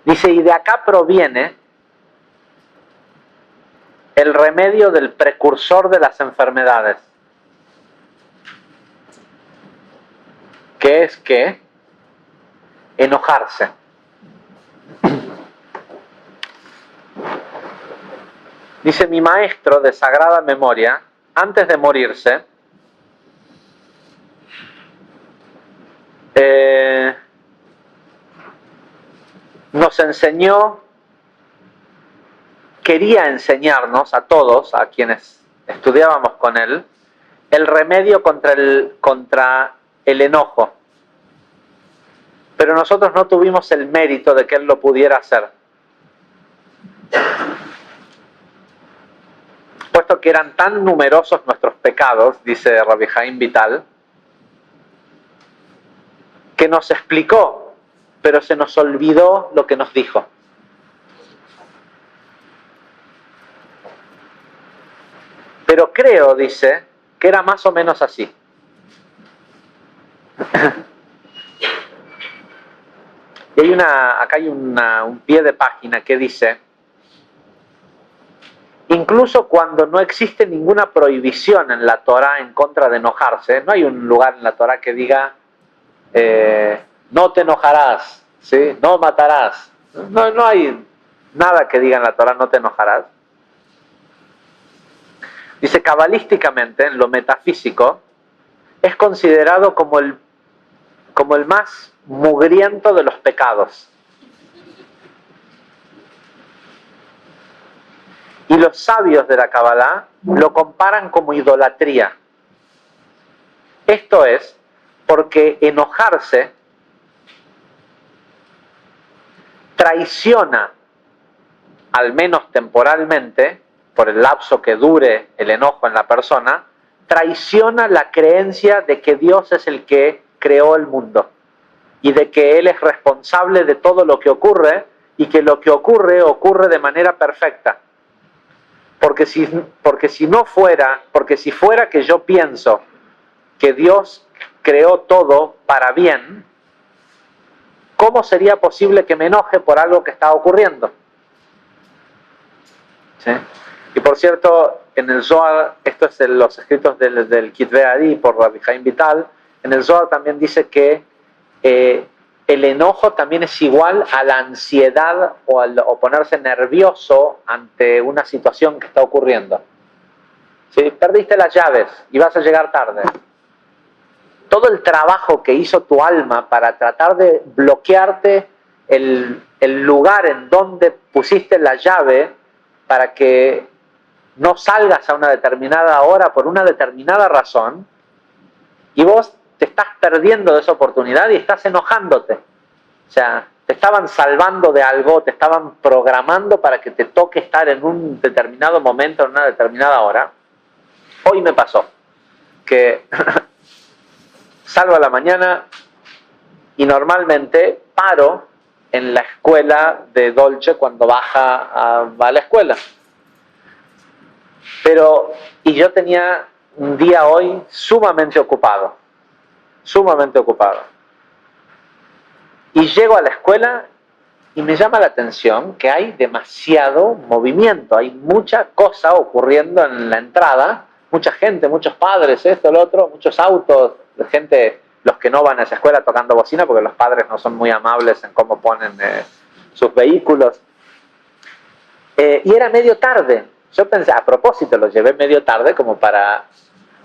Dice, y de acá proviene el remedio del precursor de las enfermedades, que es que enojarse. Dice, mi maestro de sagrada memoria, antes de morirse, nos enseñó, quería enseñarnos a todos, a quienes estudiábamos con él, el remedio contra el enojo. Pero nosotros no tuvimos el mérito de que él lo pudiera hacer. Puesto que eran tan numerosos nuestros pecados, dice Rabbi Haim Vital, que nos explicó, pero se nos olvidó lo que nos dijo. Pero creo, dice, que era más o menos así. Y acá hay un pie de página que dice, incluso cuando no existe ninguna prohibición en la Torá en contra de enojarse, no hay un lugar en la Torá que diga, no te enojarás, ¿sí? No matarás. No hay nada que diga en la Torá, no te enojarás. Dice, cabalísticamente, en lo metafísico, es considerado como el más mugriento de los pecados. Y los sabios de la Kabbalah lo comparan como idolatría. Esto es porque enojarse traiciona, al menos temporalmente, por el lapso que dure el enojo en la persona, traiciona la creencia de que Dios es el que creó el mundo y de que Él es responsable de todo lo que ocurre y que lo que ocurre de manera perfecta. Porque si fuera que yo pienso que Dios creó todo para bien, ¿cómo sería posible que me enoje por algo que está ocurriendo? ¿Sí? Y por cierto, en el Zohar, esto es en los escritos del Kitvei Adi por Rabbi Haim Vital, en el Zohar también dice que el enojo también es igual a la ansiedad o ponerse nervioso ante una situación que está ocurriendo. ¿Sí? Perdiste las llaves y vas a llegar tarde. Todo el trabajo que hizo tu alma para tratar de bloquearte el lugar en donde pusiste la llave para que no salgas a una determinada hora por una determinada razón, y vos te estás perdiendo de esa oportunidad y estás enojándote. O sea, te estaban salvando de algo, te estaban programando para que te toque estar en un determinado momento, en una determinada hora. Hoy me pasó que salgo a la mañana y normalmente paro en la escuela de Dolce cuando baja a la escuela. Y yo tenía un día hoy sumamente ocupado. Y llego a la escuela y me llama la atención que hay demasiado movimiento, hay mucha cosa ocurriendo en la entrada, mucha gente, muchos padres, esto, lo otro, muchos autos, gente, los que no van a esa escuela tocando bocina porque los padres no son muy amables en cómo ponen sus vehículos. Y era medio tarde. Yo pensé, a propósito, lo llevé medio tarde como para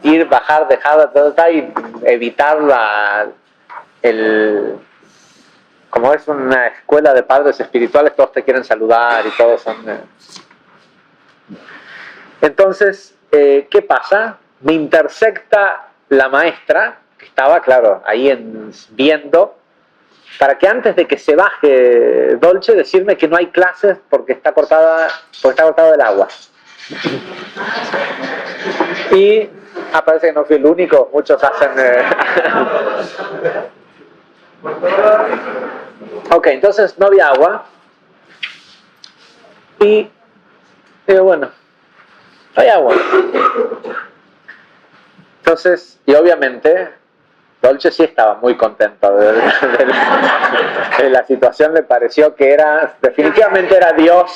ir, bajar, dejar, y evitar como es una escuela de padres espirituales, todos te quieren saludar y todos son... Entonces, ¿qué pasa? Me intersecta la maestra, que estaba, claro, ahí viendo, para que antes de que se baje Dolce, decirme que no hay clases porque está cortado el agua. Y parece que no fui el único, muchos hacen... Ok, entonces no había agua. Y digo, bueno, no hay agua. Entonces, y obviamente, Dolce sí estaba muy contento de la situación, le pareció que definitivamente era Dios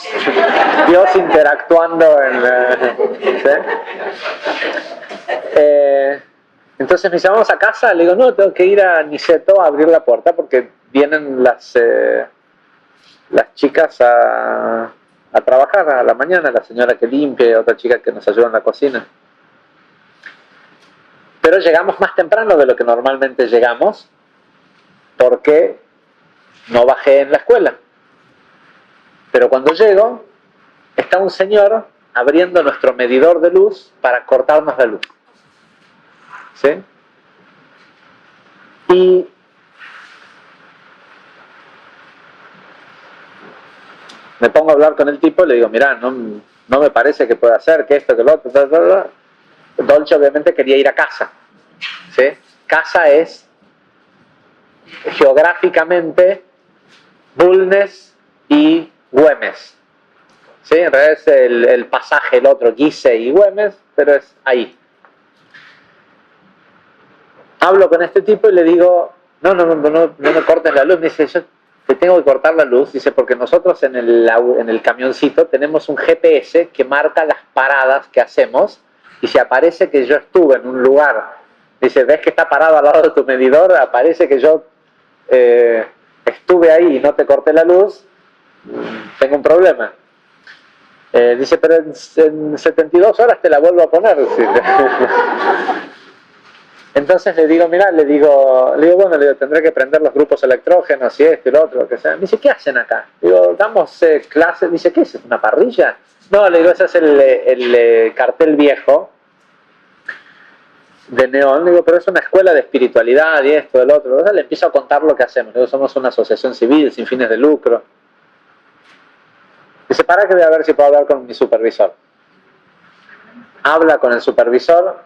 interactuando ¿sí? Entonces me dice, vamos a casa. Le digo, no, tengo que ir a Niceto a abrir la puerta porque vienen las chicas a trabajar a la mañana, la señora que limpia y otra chica que nos ayuda en la cocina. Pero llegamos más temprano de lo que normalmente llegamos porque no bajé en la escuela. Pero cuando llego, está un señor abriendo nuestro medidor de luz para cortarnos la luz. ¿Sí? Y me pongo a hablar con el tipo y le digo, mirá, no me parece que pueda hacer, que esto, que lo otro, Dolce obviamente quería ir a casa. ¿Sí? Casa es geográficamente Bulnes y Güemes. ¿Sí? En realidad es el pasaje, el otro, Gizeh y Güemes, pero es ahí. Hablo con este tipo y le digo, no me cortes la luz. Me dice, yo te tengo que cortar la luz. Dice, porque nosotros en el camioncito tenemos un GPS que marca las paradas que hacemos y si aparece que yo estuve en un lugar, dice, ves que está parado al lado de tu medidor, aparece que yo estuve ahí y no te corté la luz, tengo un problema. Dice, pero en 72 horas te la vuelvo a poner. Entonces le digo, mirá, le digo, tendré que prender los grupos electrógenos y esto y lo otro, lo que sea. Me dice, ¿qué hacen acá? Digo, damos clases. Dice, ¿qué es? ¿Una parrilla? No, le digo, ese es el cartel viejo de neón. Le digo, pero es una escuela de espiritualidad y esto, el otro. Entonces le empiezo a contar lo que hacemos. Le digo, somos una asociación civil sin fines de lucro. Dice, para que voy a ver si puedo hablar con mi supervisor. Habla con el supervisor.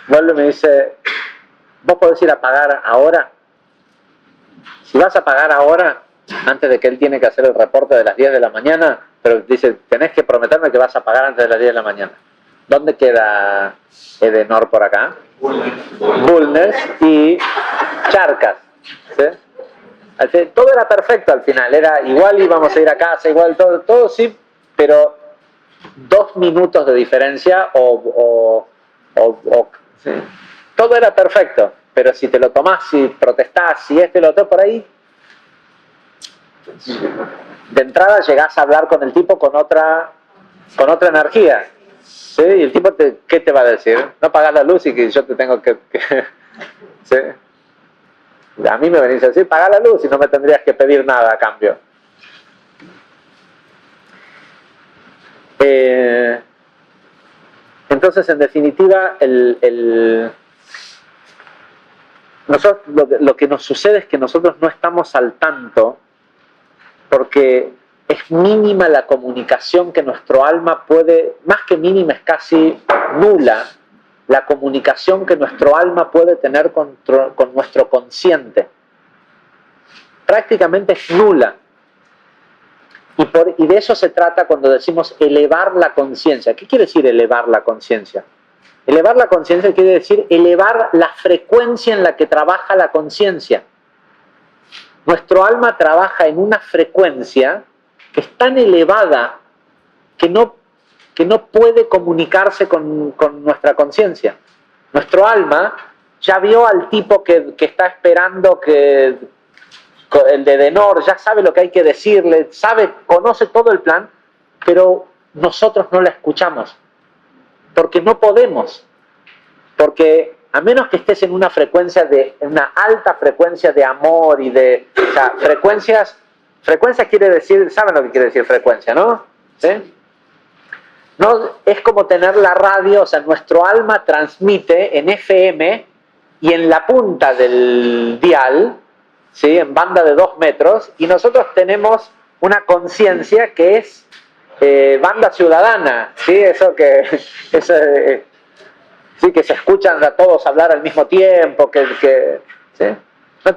Vuelve y me dice, ¿vos podés ir a pagar ahora? Si vas a pagar ahora, antes de que él tiene que hacer el reporte de las 10 de la mañana, pero dice, tenés que prometerme que vas a pagar antes de las 10 de la mañana. ¿Dónde queda Edenor por acá? Bulnes y Charcas. ¿Sí? Todo era perfecto al final, era igual íbamos a ir a casa, igual todo sí, pero 2 minutos de diferencia ¿sí? Todo era perfecto, pero si te lo tomás, si protestás, si y lo otro por ahí, de entrada llegás a hablar con el tipo con otra energía. ¿Sí? Y el tipo, ¿qué te va a decir? No pagas la luz y que yo te tengo que ¿sí? A mí me venís a decir, paga la luz y no me tendrías que pedir nada a cambio. Entonces, en definitiva, lo que nos sucede es que nosotros no estamos al tanto porque es mínima la comunicación que nuestro alma puede, más que mínima es casi nula, la comunicación que nuestro alma puede tener con nuestro consciente. prácticamente es nula. Y de eso se trata cuando decimos elevar la conciencia. ¿Qué quiere decir elevar la conciencia? Elevar la conciencia quiere decir elevar la frecuencia en la que trabaja la conciencia. Nuestro alma trabaja en una frecuencia que es tan elevada que no puede comunicarse con nuestra conciencia. Nuestro alma ya vio al tipo que está esperando el de Denor, ya sabe lo que hay que decirle, conoce todo el plan, pero nosotros no la escuchamos, porque no podemos, porque a menos que estés en una alta frecuencia de amor y o sea, frecuencia quiere decir, ¿saben lo que quiere decir frecuencia, no? ¿Sí? No, es como tener la radio, o sea, nuestro alma transmite en FM y en la punta del dial, ¿sí? En banda de 2 metros, y nosotros tenemos una conciencia que es banda ciudadana, ¿sí? Sí, que se escuchan a todos hablar al mismo tiempo, ¿sí?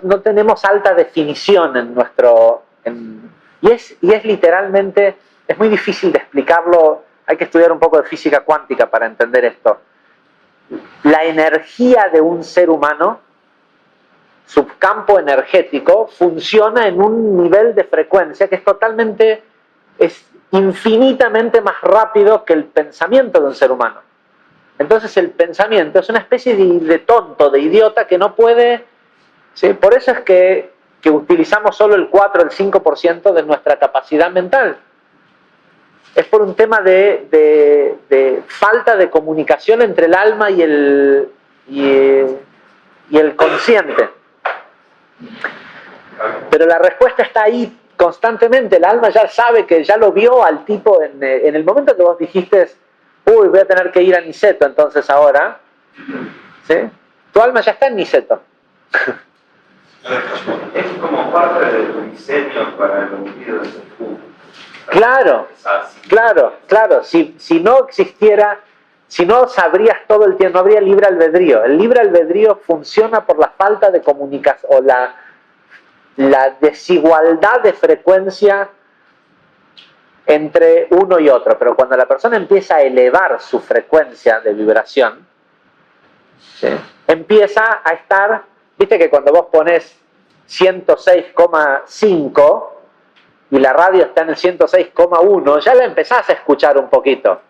No tenemos alta definición en nuestro... y es literalmente, es muy difícil de explicarlo, hay que estudiar un poco de física cuántica para entender esto. La energía de un ser humano, su campo energético, funciona en un nivel de frecuencia que es infinitamente más rápido que el pensamiento de un ser humano. Entonces el pensamiento es una especie de tonto, de idiota que no puede... ¿sí? Por eso es que utilizamos solo el 4 o el 5% de nuestra capacidad mental. Es por un tema de falta de comunicación entre el alma y el consciente. Pero la respuesta está ahí constantemente. El alma ya sabe que ya lo vio al tipo en el momento que vos dijiste, uy, voy a tener que ir a Niceto, entonces ahora, ¿sí? Tu alma ya está en Niceto. Es como parte del diseño para el sentido de ese fútbol. Claro. Si no existiera, si no sabrías todo el tiempo, no habría libre albedrío. El libre albedrío funciona por la falta de comunicación o la desigualdad de frecuencia entre uno y otro. Pero cuando la persona empieza a elevar su frecuencia de vibración, ¿sí? Empieza a estar, viste que cuando vos pones 106,5 y la radio está en el 106,1, ya la empezás a escuchar un poquito.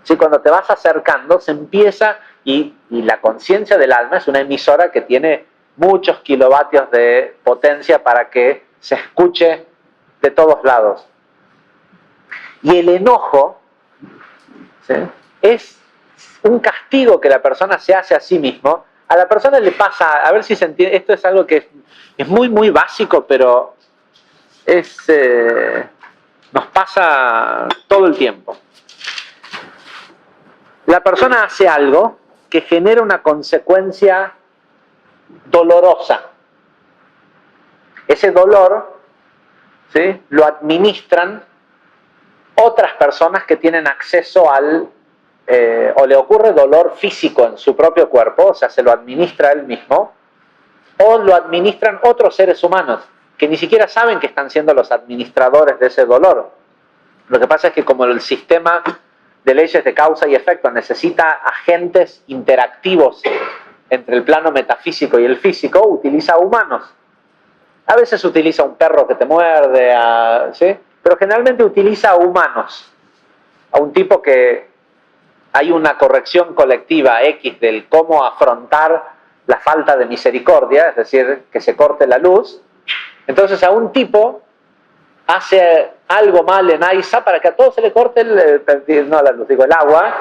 ¿Sí? Cuando te vas acercando, se empieza, y la conciencia del alma es una emisora que tiene muchos kilovatios de potencia para que se escuche de todos lados. Y el enojo, ¿sí? Es un castigo que la persona se hace a sí mismo. A la persona le pasa, a ver si se entiende, esto es algo que es muy, muy básico, pero nos pasa todo el tiempo. La persona hace algo que genera una consecuencia dolorosa. Ese dolor, ¿sí? Lo administran otras personas que tienen acceso o le ocurre dolor físico en su propio cuerpo, o sea, se lo administra él mismo, o lo administran otros seres humanos que ni siquiera saben que están siendo los administradores de ese dolor. Lo que pasa es que como el sistema de leyes de causa y efecto necesita agentes interactivos entre el plano metafísico y el físico, utiliza humanos. A veces utiliza un perro que te muerde, ¿sí? Pero generalmente utiliza a humanos, a un tipo que hay una corrección colectiva X del cómo afrontar la falta de misericordia, es decir, que se corte la luz. Entonces a un tipo hace algo mal en AISA para que a todos se le corte el agua,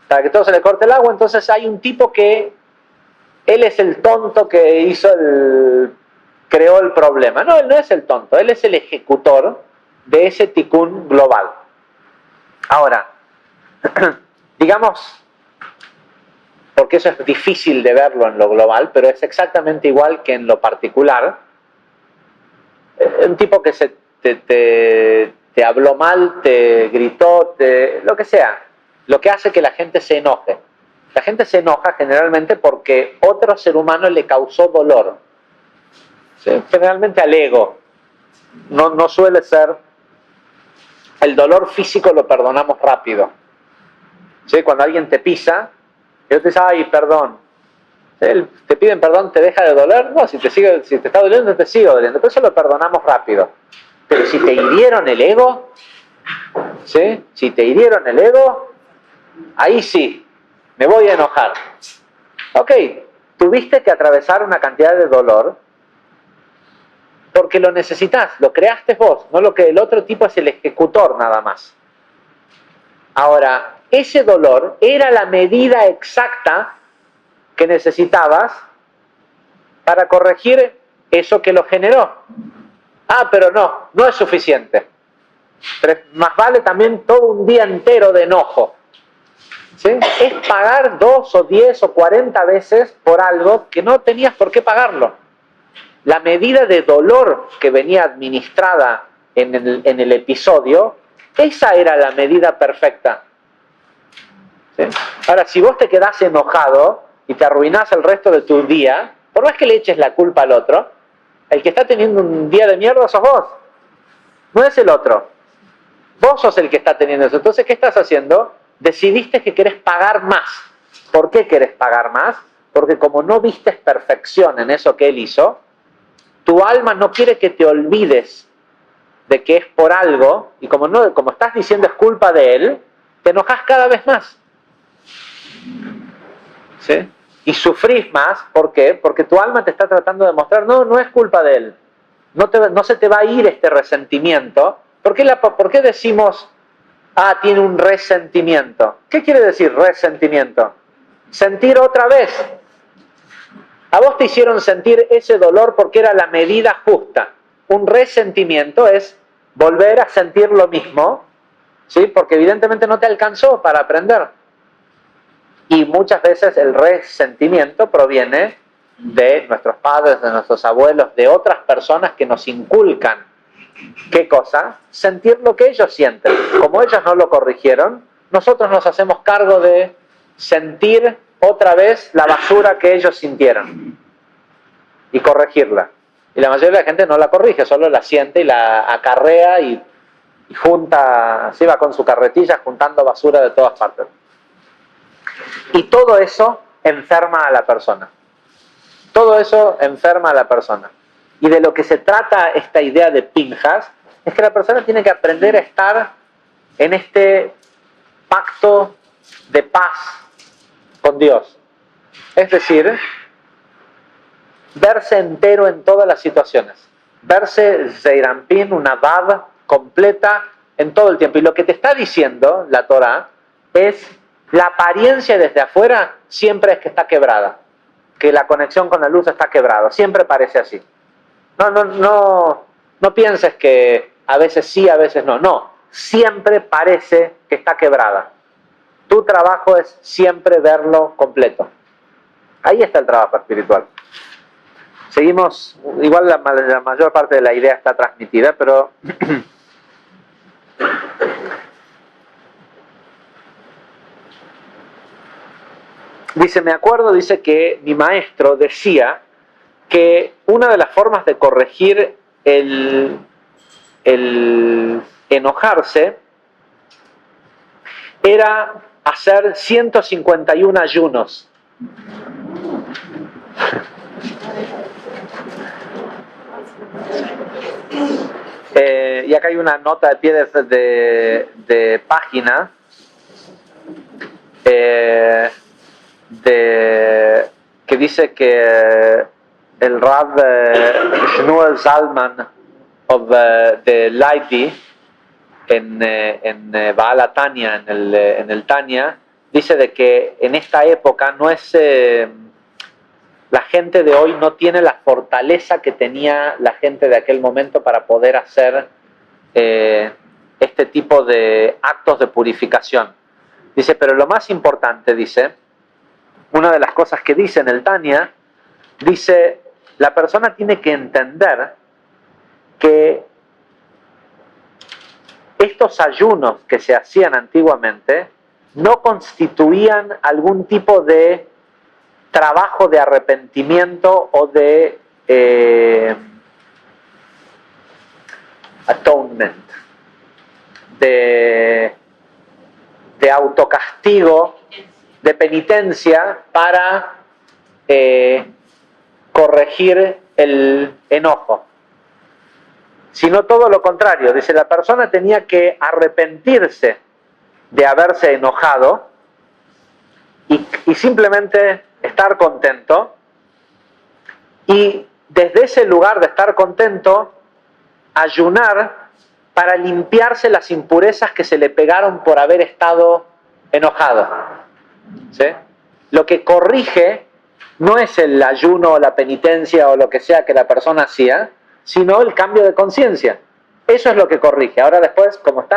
para que a todos se le corte el agua. Entonces hay un tipo que él es el tonto que creó el problema. No, él no es el tonto, él es el ejecutor de ese tikkun global. Ahora, digamos, porque eso es difícil de verlo en lo global, pero es exactamente igual que en lo particular. Un tipo que te habló mal, te gritó, lo que sea, lo que hace que la gente se enoje. La gente se enoja generalmente porque otro ser humano le causó dolor. ¿sí? Generalmente al ego. No suele ser. El dolor físico lo perdonamos rápido. ¿Sí? Cuando alguien te pisa, y tú dices, ay, perdón. ¿Sí? Te piden perdón, ¿te deja de doler? No, si te está doliendo, te sigue doliendo. Por eso lo perdonamos rápido. Pero si te hirieron el ego, ¿sí? Si te hirieron el ego, ahí sí, me voy a enojar. Ok, tuviste que atravesar una cantidad de dolor porque lo necesitas, lo creaste vos, no lo que el otro tipo es el ejecutor nada más. Ahora, ese dolor era la medida exacta que necesitabas para corregir eso que lo generó. Ah, pero no es suficiente. Más vale también todo un día entero de enojo. ¿Sí? Es pagar 2 o 10 o 40 veces por algo que no tenías por qué pagarlo. La medida de dolor que venía administrada en el episodio, esa era la medida perfecta. ¿Sí? Ahora, si vos te quedás enojado y te arruinás el resto de tu día, por más que le eches la culpa al otro, el que está teniendo un día de mierda sos vos, no es el otro. Vos sos el que está teniendo eso. Entonces, ¿qué estás haciendo? Decidiste que querés pagar más. ¿Por qué querés pagar más? Porque como no vistes perfección en eso que él hizo, tu alma no quiere que te olvides de que es por algo, y como estás diciendo es culpa de él, te enojas cada vez más. ¿Sí? Y sufrís más, ¿por qué? Porque tu alma te está tratando de mostrar, no es culpa de él. No se te va a ir este resentimiento. ¿Por qué decimos, tiene un resentimiento? ¿Qué quiere decir resentimiento? Sentir otra vez. A vos te hicieron sentir ese dolor porque era la medida justa. Un resentimiento es volver a sentir lo mismo, ¿sí? Porque evidentemente no te alcanzó para aprender. Y muchas veces el resentimiento proviene de nuestros padres, de nuestros abuelos, de otras personas que nos inculcan. ¿Qué cosa? Sentir lo que ellos sienten. Como ellos no lo corrigieron, nosotros nos hacemos cargo de sentir otra vez la basura que ellos sintieron y corregirla. Y la mayoría de la gente no la corrige, solo la siente y la acarrea y junta, se va con su carretilla juntando basura de todas partes. Y todo eso enferma a la persona. Todo eso enferma a la persona. Y de lo que se trata esta idea de Pinjas es que la persona tiene que aprender a estar en este pacto de paz con Dios. Es decir, verse entero en todas las situaciones. Verse Zeirampin, una Vav completa en todo el tiempo. Y lo que te está diciendo la Torah es la apariencia desde afuera siempre es que está quebrada. Que la conexión con la luz está quebrada. Siempre parece así. No pienses que a veces sí, a veces no. No, siempre parece que está quebrada. Tu trabajo es siempre verlo completo. Ahí está el trabajo espiritual. Seguimos, igual la mayor parte de la idea está transmitida, pero dice que mi maestro decía que una de las formas de corregir el enojarse era hacer 151 ayunos. Y acá hay una nota de pie de página que dice que el Rav Shmuel Zalman de Leibdi en Baal Tanya, en el Tanya, dice de que en esta época no es la gente de hoy no tiene la fortaleza que tenía la gente de aquel momento para poder hacer este tipo de actos de purificación. Dice, pero lo más importante, dice, una de las cosas que dice en el Tanya, dice, la persona tiene que entender que estos ayunos que se hacían antiguamente no constituían algún tipo de trabajo de arrepentimiento o de atonement, de autocastigo, de penitencia para corregir el enojo. Sino todo lo contrario. Dice, la persona tenía que arrepentirse de haberse enojado y simplemente estar contento, y desde ese lugar de estar contento, ayunar para limpiarse las impurezas que se le pegaron por haber estado enojado. ¿Sí? Lo que corrige no es el ayuno o la penitencia o lo que sea que la persona hacía, sino el cambio de conciencia. Eso es lo que corrige. Ahora después, como te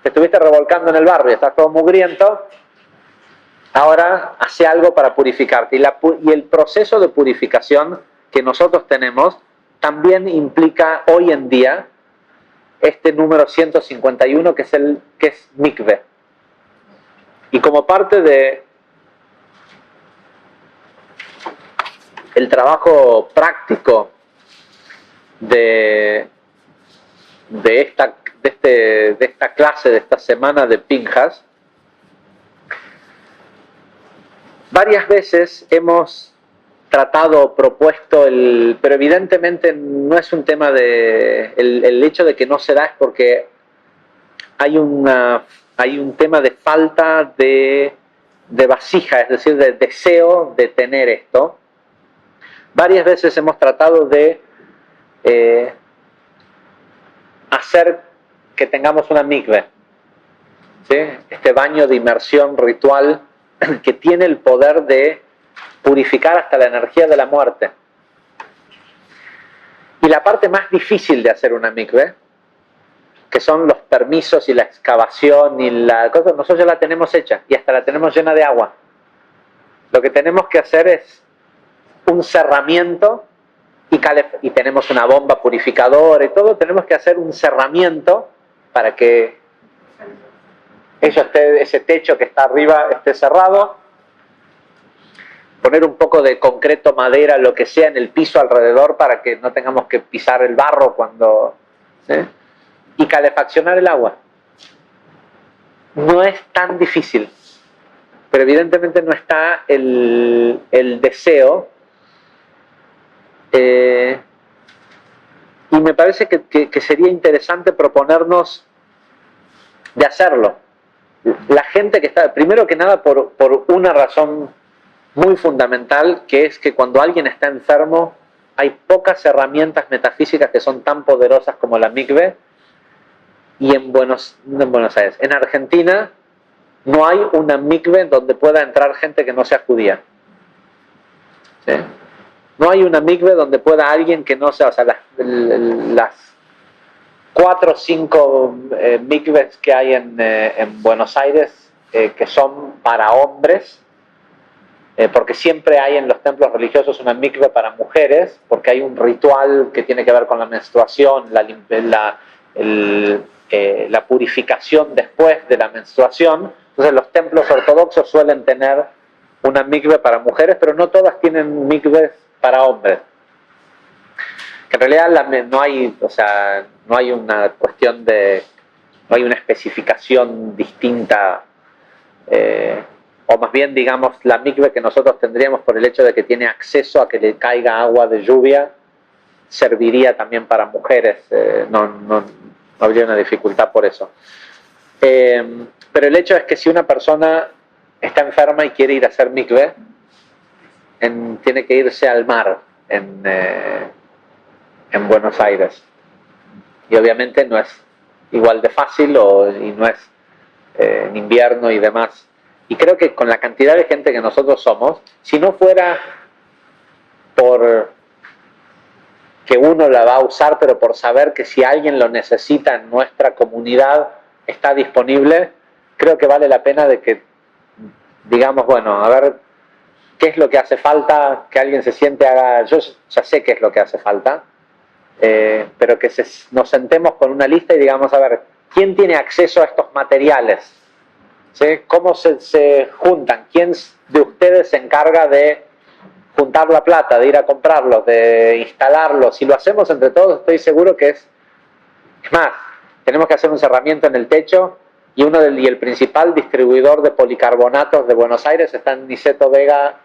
estuviste revolcando en el barro y estás todo mugriento, ahora hace algo para purificarte. Y el proceso de purificación que nosotros tenemos también implica hoy en día este número 151, que es mikve. Y como parte de el trabajo práctico de esta clase, de esta semana de Pinjas, varias veces hemos tratado, propuesto, pero evidentemente no es un tema de... El hecho de que no se da es porque hay un tema de falta de vasija, es decir, de deseo de tener esto. Varias veces hemos tratado de hacer que tengamos una mikve, ¿sí? Este baño de inmersión ritual que tiene el poder de purificar hasta la energía de la muerte. Y la parte más difícil de hacer una mikve, que son los permisos y la excavación y la cosa, nosotros ya la tenemos hecha y hasta la tenemos llena de agua. Lo que tenemos que hacer es un cerramiento y tenemos una bomba purificadora y todo. Tenemos que hacer un cerramiento para que ese techo que está arriba esté cerrado, poner un poco de concreto, madera, lo que sea en el piso alrededor para que no tengamos que pisar el barro cuando... ¿sí? Y calefaccionar el agua. No es tan difícil, pero evidentemente no está el deseo. Y me parece que sería interesante proponernos de hacerlo. La gente que está, primero que nada, por una razón muy fundamental, que es que cuando alguien está enfermo, hay pocas herramientas metafísicas que son tan poderosas como la mikve. Y en Buenos Aires, en Argentina, no hay una mikve donde pueda entrar gente que no sea judía. ¿Sí? No hay una mikve donde pueda alguien que no sea, o sea, las 4 o 5 mikves que hay en Buenos Aires, que son para hombres, porque siempre hay en los templos religiosos una mikve para mujeres, porque hay un ritual que tiene que ver con la menstruación, la purificación después de la menstruación. Entonces los templos ortodoxos suelen tener una mikve para mujeres, pero no todas tienen mikves para hombres. Que en realidad no hay una cuestión de... no hay una especificación distinta, o más bien, digamos, la mikve que nosotros tendríamos por el hecho de que tiene acceso a que le caiga agua de lluvia, serviría también para mujeres. No habría una dificultad por eso. Pero el hecho es que si una persona está enferma y quiere ir a hacer mikve, tiene que irse al mar en Buenos Aires. Y obviamente no es igual de fácil y no es en invierno y demás. Y creo que con la cantidad de gente que nosotros somos, si no fuera por que uno la va a usar, pero por saber que si alguien lo necesita en nuestra comunidad, está disponible, creo que vale la pena de que digamos, bueno, a ver qué es lo que hace falta, que alguien se siente, yo ya sé qué es lo que hace falta, pero que nos sentemos con una lista y digamos, a ver, ¿quién tiene acceso a estos materiales? ¿Sí? ¿Cómo se juntan? ¿Quién de ustedes se encarga de juntar la plata, de ir a comprarlos, de instalarlos? Si lo hacemos entre todos, estoy seguro que es Es más, tenemos que hacer un cerramiento en el techo y el principal distribuidor de policarbonatos de Buenos Aires está en Niceto Vega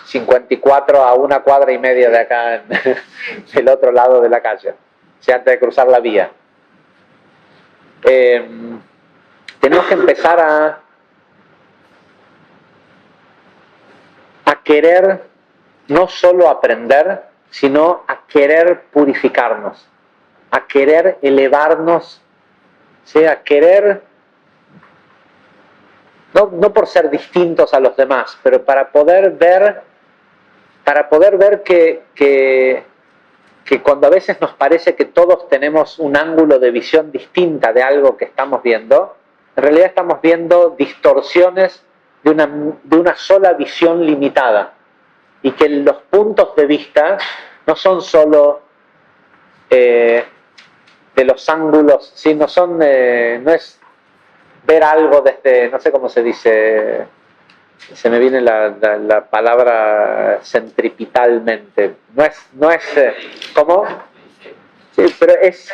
54 a 1,5 cuadras de acá, del otro lado de la calle, o sea, antes de cruzar la vía. Tenemos que empezar a querer no solo aprender, sino a querer purificarnos, a querer elevarnos, ¿sí? A querer, no por ser distintos a los demás, pero para poder ver que cuando a veces nos parece que todos tenemos un ángulo de visión distinta de algo que estamos viendo, en realidad estamos viendo distorsiones de una sola visión limitada, y que los puntos de vista no son solo de los ángulos, ¿sí? No es ver algo desde, no sé cómo se dice, se me viene la palabra centripetalmente, no es ¿cómo? Sí, pero es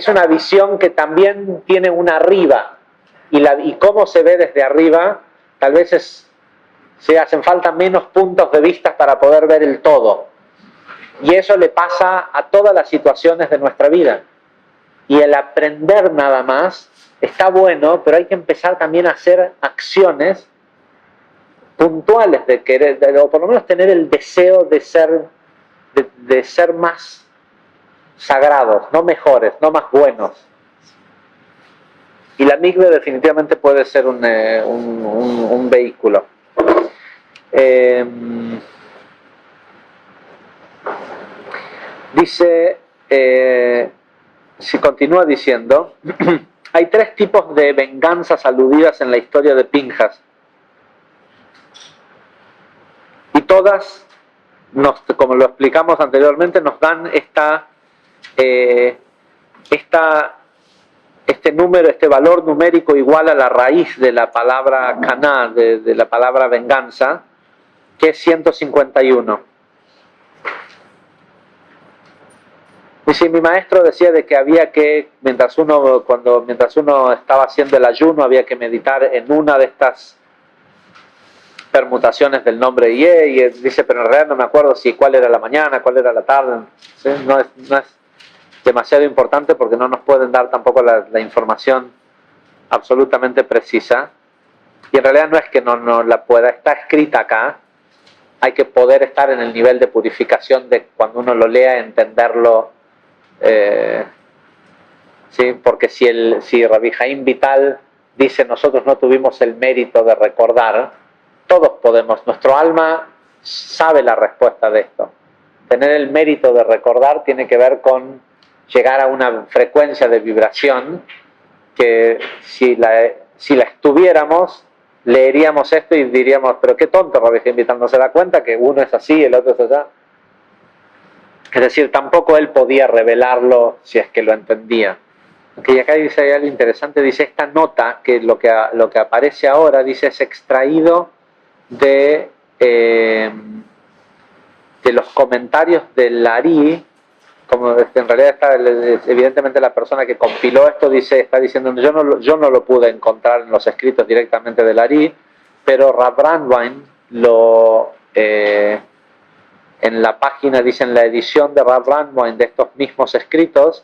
una visión que también tiene una arriba, y cómo se ve desde arriba, tal vez se hacen falta menos puntos de vista para poder ver el todo. Y eso le pasa a todas las situaciones de nuestra vida. Y el aprender nada más está bueno, pero hay que empezar también a hacer acciones puntuales de querer, o por lo menos tener el deseo de ser más sagrados, no mejores, no más buenos. Y la mikve definitivamente puede ser un vehículo. Dice, si continúa diciendo, hay 3 tipos de venganzas aludidas en la historia de Pinjas. Y todas, como lo explicamos anteriormente, nos dan este número, este valor numérico igual a la raíz de la palabra caná, de la palabra venganza, que es 151. Dice, mi maestro decía de que había que, mientras uno estaba haciendo el ayuno, había que meditar en una de estas permutaciones del nombre Ye, y dice, pero en realidad no me acuerdo cuál era la mañana, cuál era la tarde, ¿sí? No es demasiado importante porque no nos pueden dar tampoco la información absolutamente precisa, y en realidad no es que no la pueda, está escrita acá, hay que poder estar en el nivel de purificación de cuando uno lo lea, entenderlo, ¿sí? Porque si Rabbi Jaim Vital dice nosotros no tuvimos el mérito de recordar, todos podemos, nuestro alma sabe la respuesta de esto. Tener el mérito de recordar tiene que ver con llegar a una frecuencia de vibración que si la estuviéramos, leeríamos esto y diríamos, pero qué tonto Rabbi Jaim Vital, no se da cuenta que uno es así, el otro es allá. Es decir, tampoco él podía revelarlo si es que lo entendía. Y acá dice algo interesante, dice esta nota, que lo que aparece ahora, dice, es extraído de los comentarios del Ari, como en realidad evidentemente la persona que compiló esto está diciendo, yo no lo pude encontrar en los escritos directamente del Ari, pero Rav Brandwein en la página, dice, en la edición de Rav Brandwein de estos mismos escritos,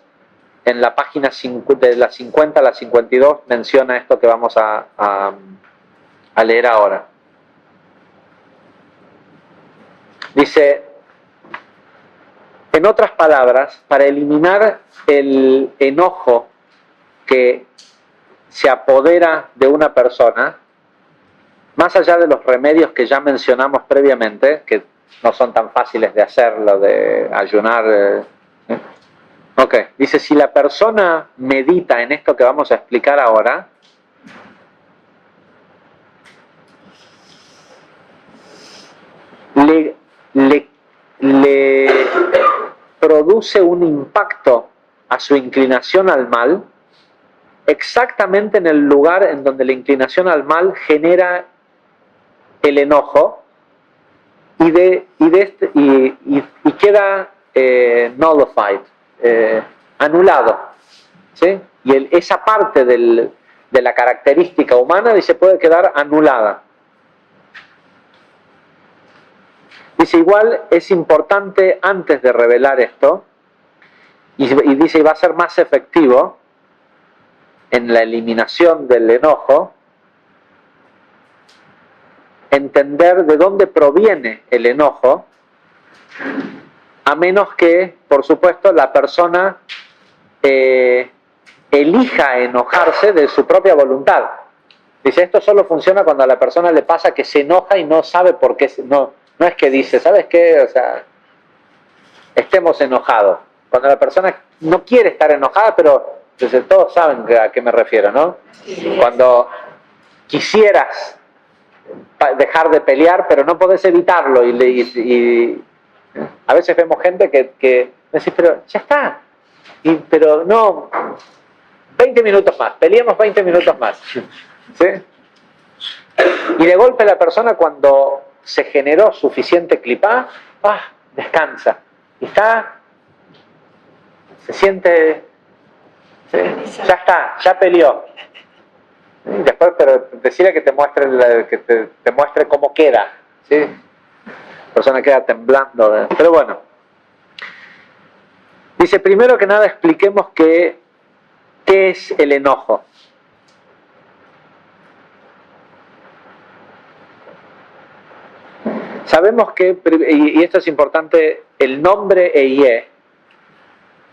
en la página de la 50 a la 52 menciona esto que vamos a leer ahora. Dice, en otras palabras, para eliminar el enojo que se apodera de una persona, más allá de los remedios que ya mencionamos previamente, que no son tan fáciles de hacer, lo de ayunar. Ok, dice, si la persona medita en esto que vamos a explicar ahora, le produce un impacto a su inclinación al mal, exactamente en el lugar en donde la inclinación al mal genera el enojo, y queda nullified, anulado, ¿sí? Y esa parte de la característica humana, dice, puede quedar anulada. Dice, igual es importante antes de revelar esto, y dice, y va a ser más efectivo en la eliminación del enojo, entender de dónde proviene el enojo, a menos que, por supuesto, la persona elija enojarse de su propia voluntad. Dice, esto solo funciona cuando a la persona le pasa que se enoja y no sabe por qué, no es que dice, ¿sabes qué? O sea, estemos enojados. Cuando la persona no quiere estar enojada, pero entonces, todos saben a qué me refiero, ¿no? Cuando quisieras dejar de pelear, pero no podés evitarlo y a veces vemos gente que decís, pero ya está, pero no, 20 minutos más, peleamos 20 minutos más, ¿sí? Y de golpe la persona, cuando se generó suficiente clipá, descansa, y se siente, ¿sí? Ya está, ya peleó. Y después, pero decirle que te muestre, te muestre cómo queda, ¿sí? La persona queda temblando, pero bueno. Dice, primero que nada expliquemos qué es el enojo. Sabemos que, y esto es importante, el nombre Ehyeh,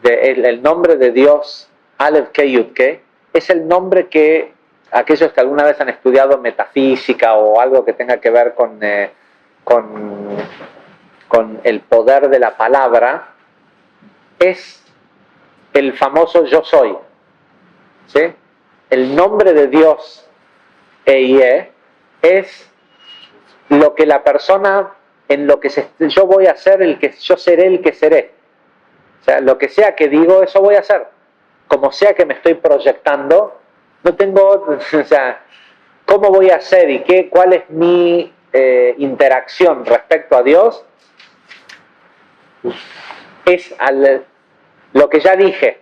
el nombre de Dios, Aleph Ke Yud Ke, es el nombre que aquellos que alguna vez han estudiado metafísica o algo que tenga que ver con el poder de la palabra, es el famoso yo soy, ¿sí? El nombre de Dios, Ehyeh, es lo que la persona, en lo que yo voy a ser, yo seré el que seré. O sea, lo que sea que digo, eso voy a hacer. Como sea que me estoy proyectando, no tengo, o sea, ¿cómo voy a hacer y cuál es mi interacción respecto a Dios? Es lo que ya dije.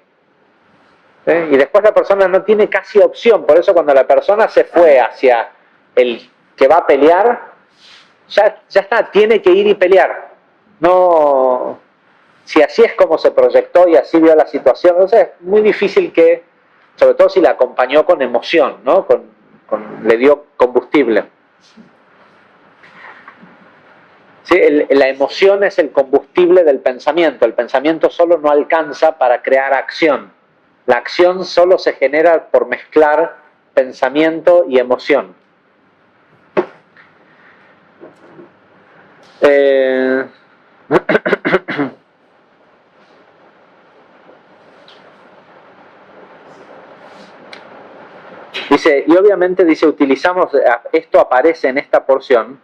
Y después la persona no tiene casi opción. Por eso cuando la persona se fue hacia el que va a pelear, ya está, tiene que ir y pelear. No, si así es como se proyectó y así vio la situación, entonces es muy difícil que, sobre todo si la acompañó con emoción, ¿no? Le dio combustible. ¿Sí? La emoción es el combustible del pensamiento. El pensamiento solo no alcanza para crear acción. La acción solo se genera por mezclar pensamiento y emoción. Dice, y obviamente dice, utilizamos, esto aparece en esta porción,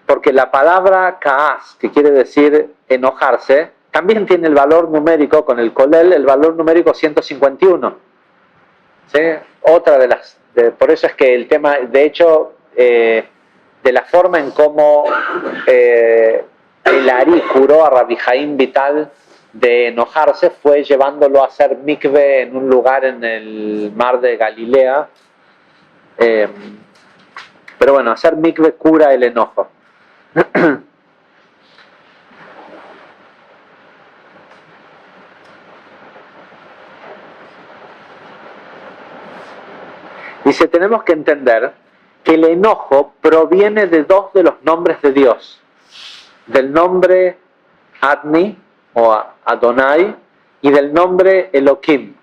porque la palabra ka'as, que quiere decir enojarse, también tiene el valor numérico, con el kolel, el valor numérico 151. ¿Sí? Otra de las, por eso es que el tema, de hecho, de la forma en cómo el Ari curó a Rabbi Jaim Vital de enojarse fue llevándolo a hacer mikve en un lugar en el mar de Galilea. Pero bueno, hacer mikve cura el enojo. Dice, tenemos que entender que el enojo proviene de dos de los nombres de Dios, del nombre Adni o Adonai y del nombre Elohim,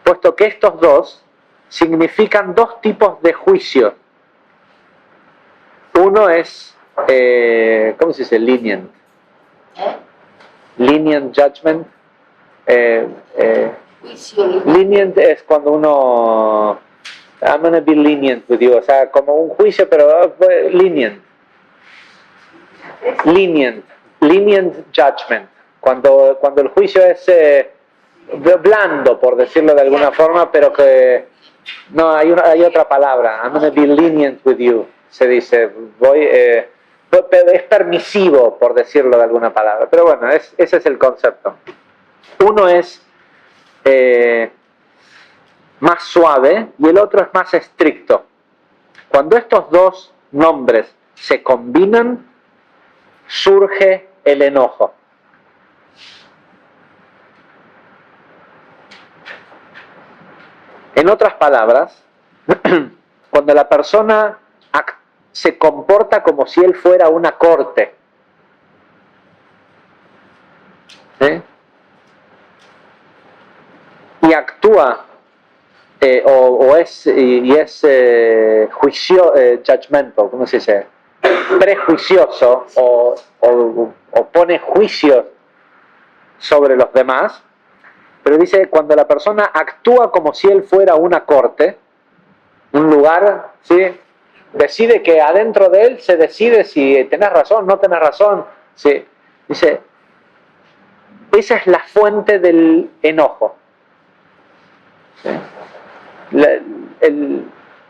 puesto que estos dos significan dos tipos de juicio. Uno es, ¿cómo se dice? Lenient. Lenient judgment. Lenient es cuando uno, I'm going to be lenient with you, o sea, como un juicio, pero lenient. Lenient judgment. Cuando el juicio es blando, por decirlo de alguna forma, pero que no, hay otra palabra. I'm going to be lenient with you. Se dice, es permisivo, por decirlo de alguna palabra. Pero bueno, ese es el concepto. Uno es más suave y el otro es más estricto. Cuando estos dos nombres se combinan, surge el enojo. En otras palabras, cuando la persona se comporta como si él fuera una corte, ¿sí? Y actúa judgmental, ¿cómo se dice? Prejuicioso o pone juicios sobre los demás, pero dice cuando la persona actúa como si él fuera una corte, un lugar, ¿sí? Decide que adentro de él se decide si tenés razón, no tenés razón, ¿sí? Dice, esa es la fuente del enojo. ¿Sí?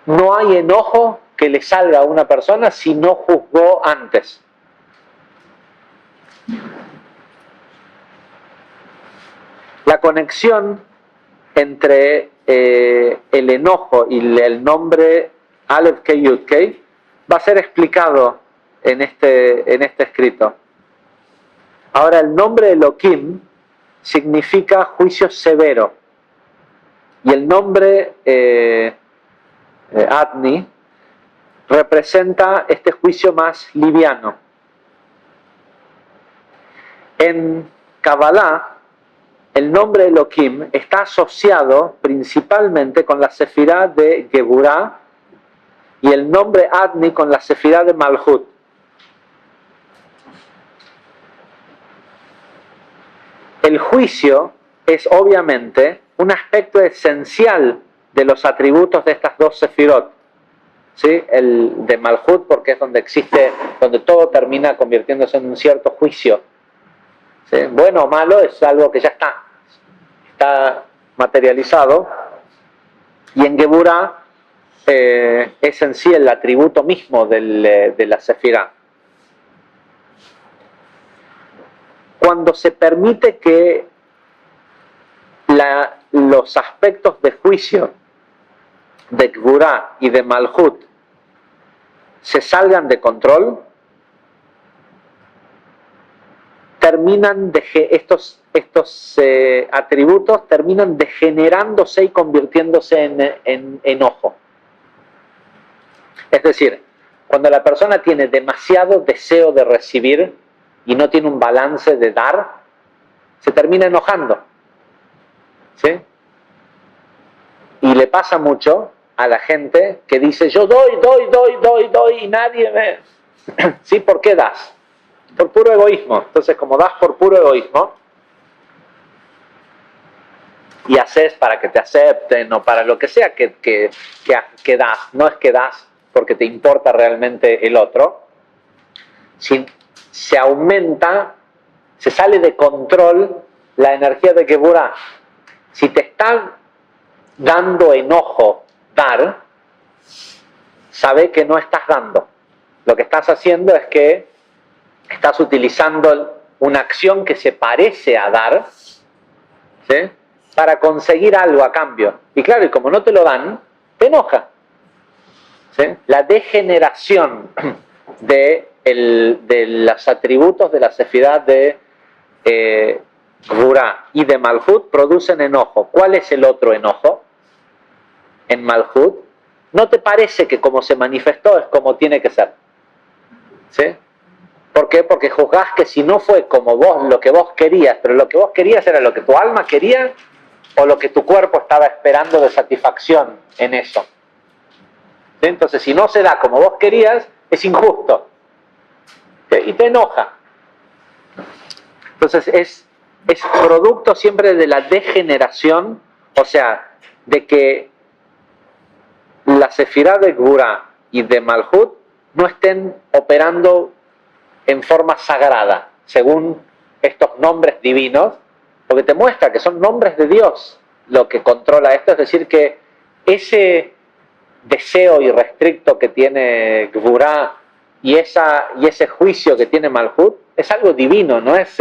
No hay enojo que le salga a una persona si no juzgó antes. La conexión entre el enojo y el nombre Aleph Kei Yud Kei va a ser explicado en este escrito. Ahora, el nombre Elohim significa juicio severo y el nombre Adni representa este juicio más liviano. En Kabbalah, el nombre Elohim está asociado principalmente con la sefirá de Geburah y el nombre Adni con la sefirá de Malhut. El juicio es obviamente un aspecto esencial de los atributos de estas dos sefirot. ¿Sí? El de Malhut porque es donde donde todo termina convirtiéndose en un cierto juicio. ¿Sí? Bueno o malo es algo que ya está materializado, y en Geburah es en sí el atributo mismo de la sefirá. Cuando se permite que los aspectos de juicio de Geburah y de Malhut se salgan de control, estos atributos terminan degenerándose y convirtiéndose en enojo. Es decir, cuando la persona tiene demasiado deseo de recibir y no tiene un balance de dar, se termina enojando. ¿Sí? Y le pasa mucho a la gente que dice, yo doy y nadie me... ¿Sí? ¿Por qué das? Por puro egoísmo. Entonces, como das por puro egoísmo y haces para que te acepten o para lo que sea que das, no es que das porque te importa realmente el otro, si se aumenta, se sale de control la energía de Geburah. Si te está dando enojo dar, sabe que no estás dando. Lo que estás haciendo es que estás utilizando una acción que se parece a dar, ¿sí? Para conseguir algo a cambio. Y claro, y como no te lo dan, te enoja. ¿Sí? La degeneración de los atributos de la sefirá de Geburah y de Malhut producen enojo. ¿Cuál es el otro enojo? En Malhut, ¿no te parece que como se manifestó es como tiene que ser? ¿Sí? ¿Por qué? Porque juzgás que si no fue como vos, lo que vos querías, pero lo que vos querías era lo que tu alma quería o lo que tu cuerpo estaba esperando de satisfacción en eso. ¿Sí? Entonces, si no se da como vos querías, es injusto. ¿Sí? Y te enoja. Entonces, es producto siempre de la degeneración, o sea, de que la sefirá de Geburah y de Malhut no estén operando en forma sagrada, según estos nombres divinos, porque te muestra que son nombres de Dios lo que controla esto, es decir, que ese deseo irrestricto que tiene Geburah y ese juicio que tiene Malhut es algo divino, no es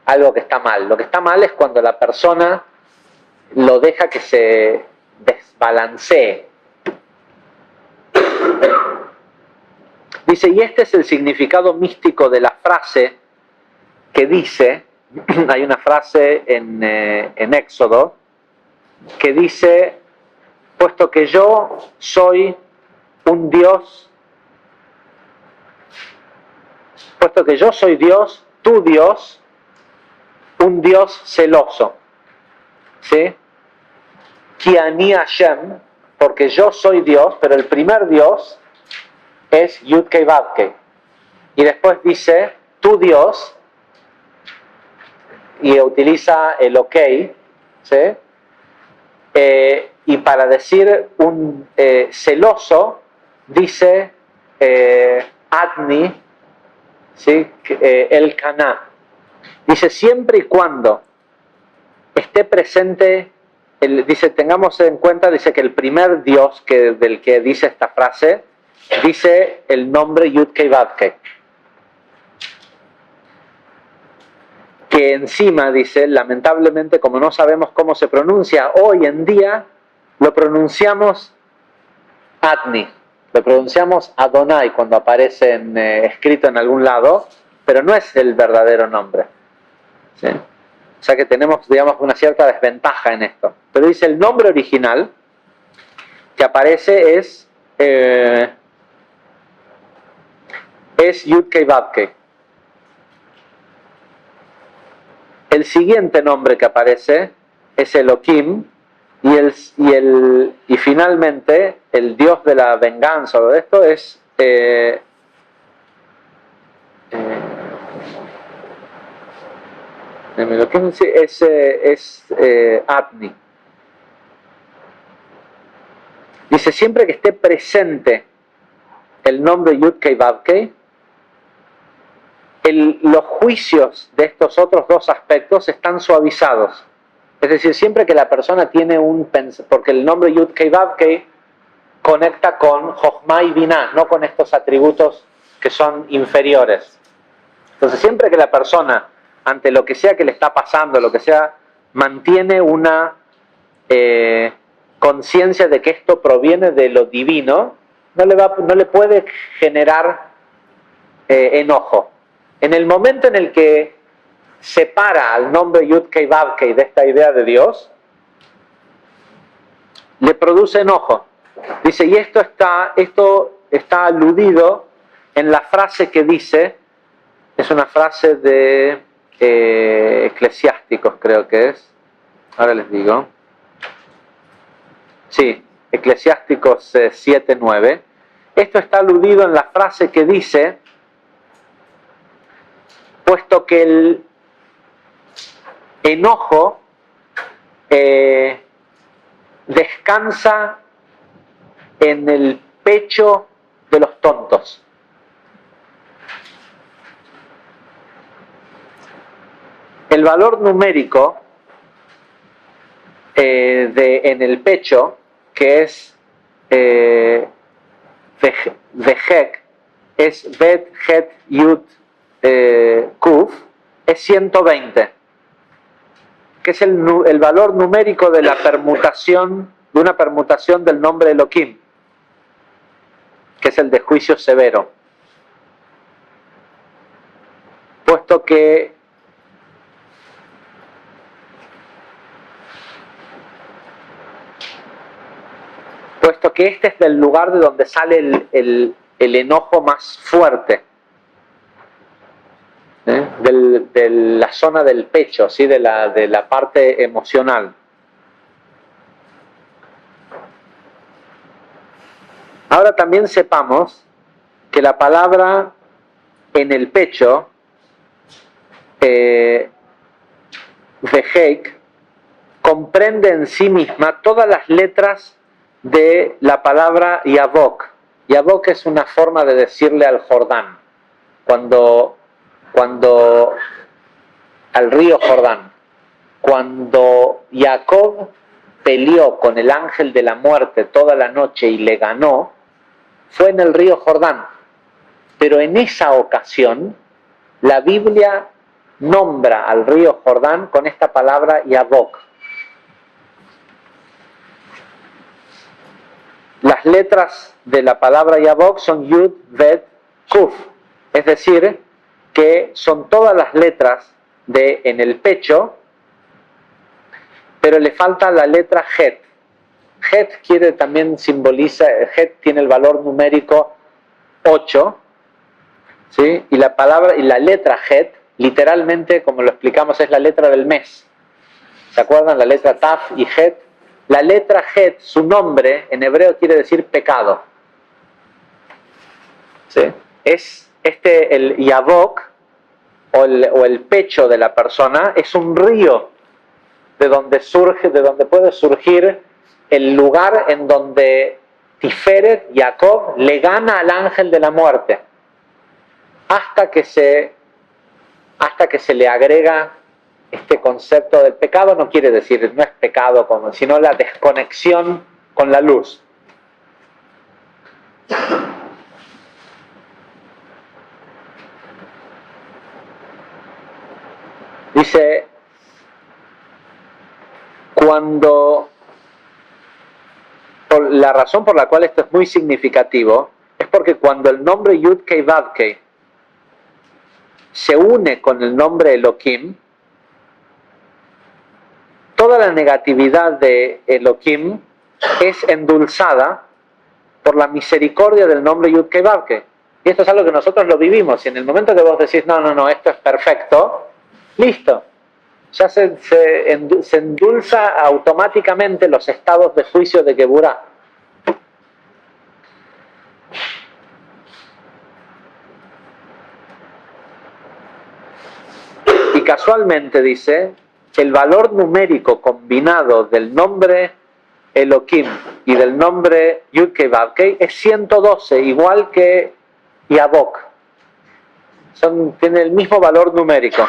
algo que está mal. Lo que está mal es cuando la persona lo deja que se desbalancee. Dice, y este es el significado místico de la frase que dice, hay una frase en Éxodo, que dice, puesto que yo soy un Dios, puesto que yo soy Dios, tu Dios, un Dios celoso. ¿Sí? Ki ani Hashem, porque yo soy Dios, pero el primer Dios es Yud-Kei Vav-Kei. Y después dice, tu Dios, y utiliza el ok, ¿sí? Y para decir un celoso, dice Adni, ¿sí? El Caná. Dice, siempre y cuando esté presente, dice, tengamos en cuenta, dice que el primer Dios del que dice esta frase, dice el nombre Yud-Kei Vav-Kei. Que encima, dice, lamentablemente, como no sabemos cómo se pronuncia, hoy en día lo pronunciamos Adni, lo pronunciamos Adonai cuando aparece escrito en algún lado, pero no es el verdadero nombre. ¿Sí? O sea que tenemos, digamos, una cierta desventaja en esto. Pero dice, el nombre original que aparece es Yud-Kei Vav-Kei. El siguiente nombre que aparece es Elohim, y finalmente el Dios de la venganza o de esto es Adni. Dice, siempre que esté presente el nombre Yud-Kei Vav-Kei, los juicios de estos otros dos aspectos están suavizados. Es decir, siempre que la persona tiene porque el nombre Yud-Kei Vav-Kei conecta con Jochma y Binah, no con estos atributos que son inferiores. Entonces, siempre que la persona, ante lo que sea que le está pasando, lo que sea, mantiene una conciencia de que esto proviene de lo divino, no le puede generar enojo. En el momento en el que separa al nombre Yud-Kei Vav-Kei de esta idea de Dios, le produce enojo. Dice, y esto está aludido en la frase que dice, es una frase de Eclesiásticos, creo que es, ahora les digo, sí, Eclesiásticos 7:9, esto está aludido en la frase que dice, puesto que el enojo descansa en el pecho de los tontos. El valor numérico en el pecho, que es Vejek, es Bet, Het, Yud, Kuf, es 120, que es el valor numérico de la permutación, de una permutación del nombre Elohim, que es el de juicio severo. Puesto que este es del lugar de donde sale el enojo más fuerte, de la zona del pecho, ¿sí? de la parte emocional. Ahora también sepamos que la palabra en el pecho, Vejeik, comprende en sí misma todas las letras de la palabra Yavok. Yavok es una forma de decirle al Jordán, cuando al río Jordán, cuando Jacob peleó con el ángel de la muerte toda la noche y le ganó, fue en el río Jordán. Pero en esa ocasión, la Biblia nombra al río Jordán con esta palabra Yavok. las letras de la palabra Yavok son Yud, Vet, Kuf. Es decir, que son todas las letras en el pecho, pero le falta la letra Het. Het también simboliza, Het tiene el valor numérico 8, ¿sí? Y la letra Het, literalmente, como lo explicamos, es la letra del mes. ¿Se acuerdan? La letra Taf y Het. La letra Het, su nombre en hebreo quiere decir pecado. ¿Sí? Es el Yavok, o el pecho de la persona, es un río de donde puede surgir el lugar en donde Tiferet, Jacob, le gana al ángel de la muerte, hasta que se le agrega este concepto del pecado. No quiere decir, no es pecado, sino la desconexión con la luz. Dice, la razón por la cual esto es muy significativo es porque cuando el nombre Yud-Kei Vav-Kei se une con el nombre Elohim, toda la negatividad de Elohim es endulzada por la misericordia del nombre Yud-Kei Vav-Kei. Y esto es algo que nosotros lo vivimos. Y en el momento que vos decís, no, esto es perfecto, listo. Ya se endulza automáticamente los estados de juicio de Geburá. Y casualmente dice, el valor numérico combinado del nombre Elohim y del nombre Yud-Kei Vav-Kei es 112, igual que Yavok. Tiene el mismo valor numérico.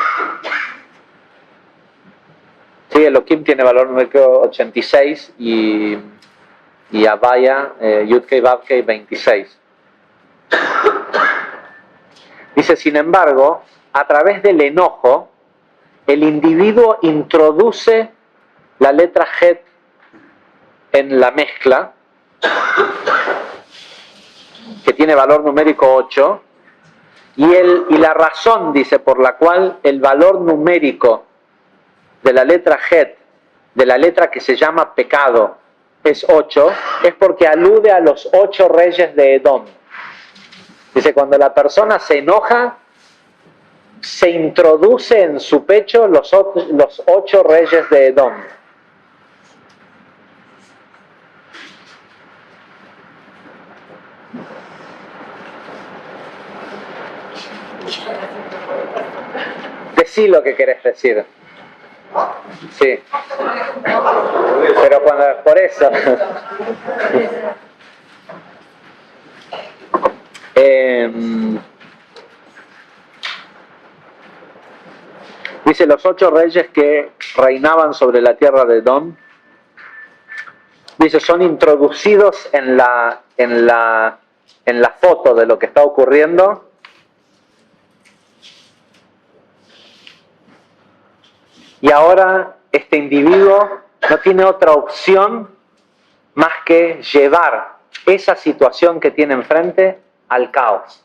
Sí, Elohim tiene valor numérico 86 y Havaya, Yud-Kei Vav-Kei 26. Dice, sin embargo, a través del enojo, el individuo introduce la letra Het en la mezcla, que tiene valor numérico 8, y la razón, dice, por la cual el valor numérico de la letra Het, de la letra que se llama pecado, es 8, es porque alude a los 8 reyes de Edom. Dice, cuando la persona se enoja, se introduce en su pecho los 8 reyes de Edom. Decí lo que querés decir. Sí. Pero por eso. Dice, los 8 reyes que reinaban sobre la tierra de Edom, dice, son introducidos en la foto de lo que está ocurriendo. Y ahora este individuo no tiene otra opción más que llevar esa situación que tiene enfrente al caos.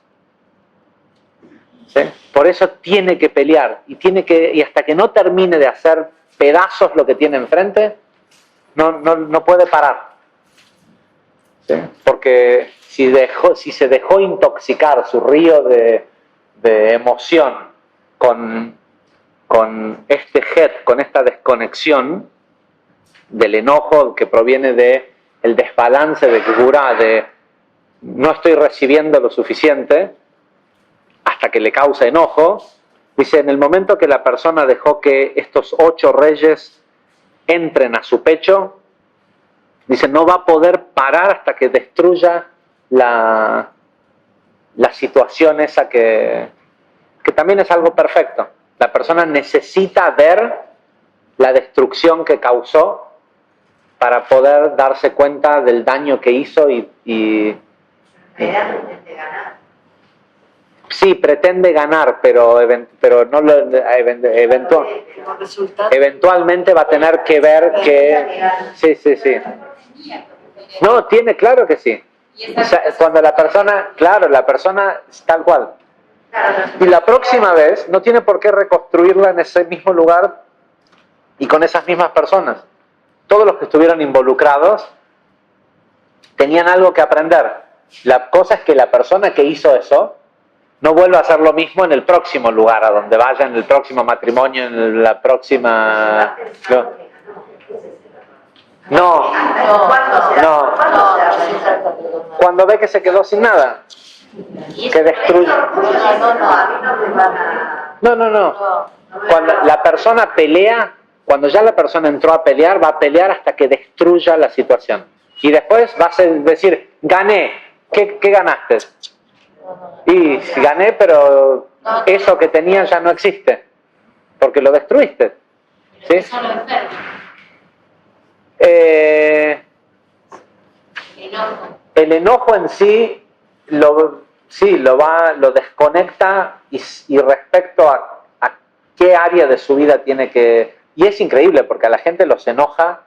¿Sí? Por eso tiene que pelear y hasta que no termine de hacer pedazos lo que tiene enfrente, no puede parar. ¿Sí? Porque si se dejó intoxicar su río de emoción con este Het, con esta desconexión del enojo que proviene del desbalance de Geburá, de no estoy recibiendo lo suficiente, hasta que le causa enojo, dice, en el momento que la persona dejó que estos 8 reyes entren a su pecho, dice, no va a poder parar hasta que destruya la situación esa que también es algo perfecto. La persona necesita ver la destrucción que causó para poder darse cuenta del daño que hizo y Pretende ganar. Sí, pretende ganar, pero no eventualmente va a tener que ver que... Sí. No, tiene, claro que sí. O sea, cuando la persona, claro, la persona es tal cual. Y la próxima vez no tiene por qué reconstruirla en ese mismo lugar y con esas mismas personas. Todos los que estuvieron involucrados tenían algo que aprender. La cosa es que la persona que hizo eso no vuelva a hacer lo mismo en el próximo lugar, a donde vaya, en el próximo matrimonio, en la próxima... No, no. Cuando ve que se quedó sin nada, que destruye. No. Cuando la persona pelea, cuando ya la persona entró a pelear, va a pelear hasta que destruya la situación. Y después va a decir, gané. ¿Qué ganaste? Y gané, pero eso que tenía ya no existe, porque lo destruiste. ¿Sí? El enojo en sí lo desconecta y respecto a qué área de su vida tiene que... Y es increíble porque a la gente los enoja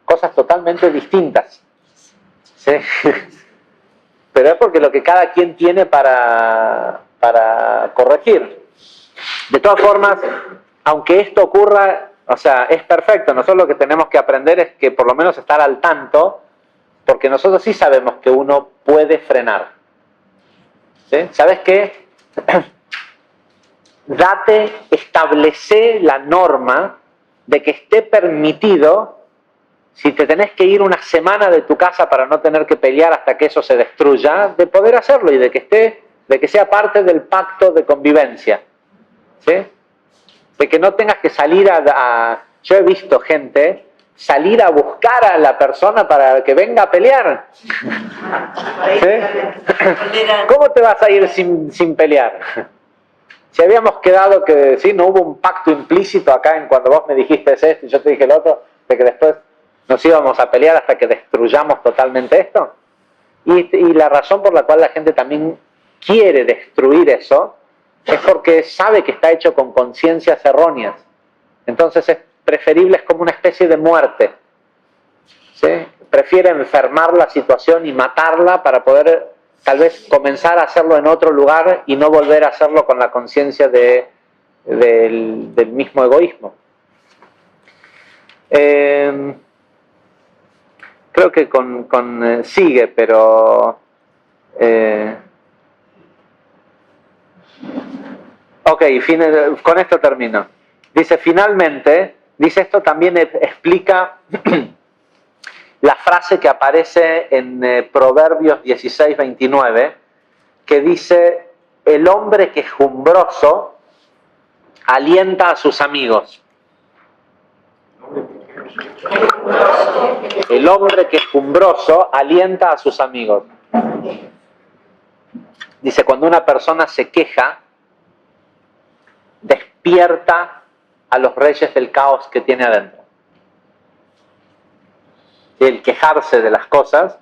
cosas totalmente distintas. ¿Sí? Pero es porque lo que cada quien tiene para corregir. De todas formas, aunque esto ocurra, o sea, es perfecto. Nosotros lo que tenemos que aprender es que por lo menos estar al tanto, porque nosotros sí sabemos que uno puede frenar. ¿Sí? ¿Sabes qué? Establece la norma de que esté permitido, si te tenés que ir una semana de tu casa para no tener que pelear hasta que eso se destruya, de poder hacerlo y de que sea parte del pacto de convivencia. ¿Sí? De que no tengas que salir yo he visto gente salir a buscar a la persona para que venga a pelear. ¿Sí? ¿Cómo te vas a ir sin pelear? Si habíamos quedado que sí, no hubo un pacto implícito acá en cuando vos me dijiste esto y yo te dije el otro, de que después nos íbamos a pelear hasta que destruyamos totalmente esto. Y la razón por la cual la gente también quiere destruir eso es porque sabe que está hecho con conciencias erróneas. Entonces es preferible, es como una especie de muerte. ¿Sí? Prefiere enfermar la situación y matarla para poder tal vez comenzar a hacerlo en otro lugar y no volver a hacerlo con la conciencia del mismo egoísmo. Creo que sigue, pero... ok, con esto termino. Dice, finalmente, esto también explica la frase que aparece en Proverbios 16:29, que dice, el hombre quejumbroso alienta a sus amigos. El hombre quejumbroso alienta a sus amigos. Dice, cuando una persona se queja, despierta a los reyes del caos que tiene adentro. El quejarse de las cosas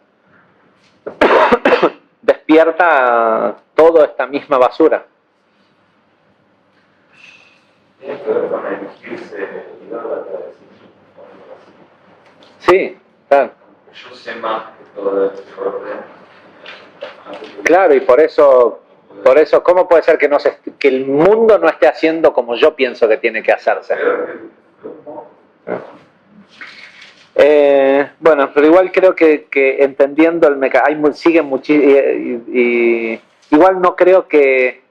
despierta toda esta misma basura. Tiene que ver con elegirse idólatra de sí mismo. Sí, claro. Yo sé más que todo el orden. Claro, y por eso, ¿cómo puede ser que el mundo no esté haciendo como yo pienso que tiene que hacerse? Bueno, pero igual creo que entendiendo el mecanismo, sigue muchísimo, igual no creo que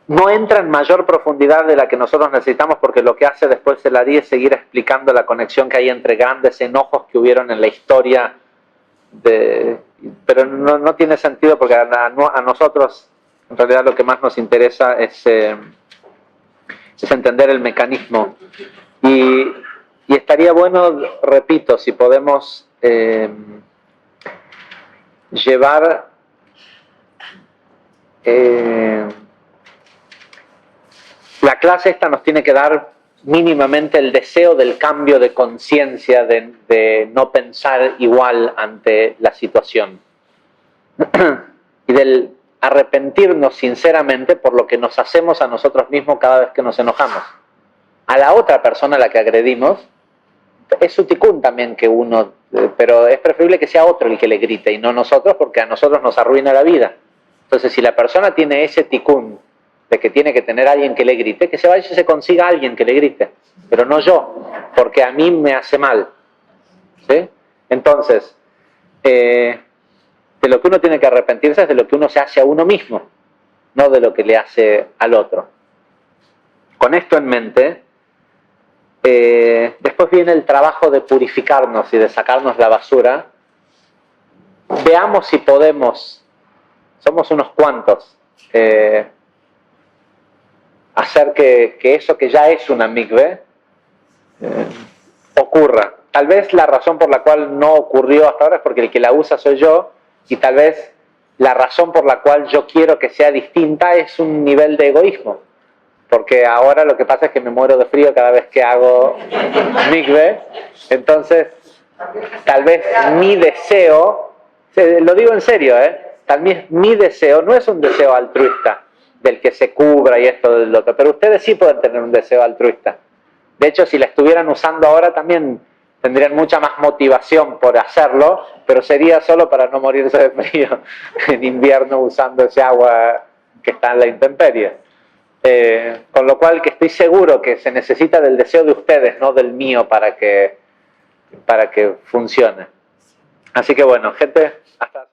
no entra en mayor profundidad de la que nosotros necesitamos, porque lo que hace después el Ari es seguir explicando la conexión que hay entre grandes enojos que hubieron en la historia, pero no tiene sentido porque a nosotros en realidad lo que más nos interesa es entender el mecanismo. Y estaría bueno, repito, si podemos llevar la clase esta nos tiene que dar mínimamente el deseo del cambio de conciencia, de no pensar igual ante la situación y del arrepentirnos sinceramente por lo que nos hacemos a nosotros mismos cada vez que nos enojamos. A la otra persona a la que agredimos, es su ticún también que uno pero es preferible que sea otro el que le grite y no nosotros, porque a nosotros nos arruina la vida. Entonces, si la persona tiene ese ticún de que tiene que tener a alguien que le grite, que se vaya y se consiga a alguien que le grite, pero no yo, porque a mí me hace mal. ¿Sí? Entonces, de lo que uno tiene que arrepentirse es de lo que uno se hace a uno mismo, no de lo que le hace al otro. Con esto en mente, después viene el trabajo de purificarnos y de sacarnos la basura. Veamos si podemos, somos unos cuantos, hacer que eso que ya es una mikve ocurra. Tal vez la razón por la cual no ocurrió hasta ahora es porque el que la usa soy yo, y tal vez la razón por la cual yo quiero que sea distinta es un nivel de egoísmo. Porque ahora lo que pasa es que me muero de frío cada vez que hago mikve. Entonces, tal vez mi deseo, lo digo en serio, tal vez mi deseo no es un deseo altruista, del que se cubra y esto del otro, pero ustedes sí pueden tener un deseo altruista. De hecho, si la estuvieran usando ahora también tendrían mucha más motivación por hacerlo, pero sería solo para no morirse de frío en invierno usando ese agua que está en la intemperie. Con lo cual, que estoy seguro que se necesita del deseo de ustedes, no del mío, para que funcione. Así que bueno, gente, hasta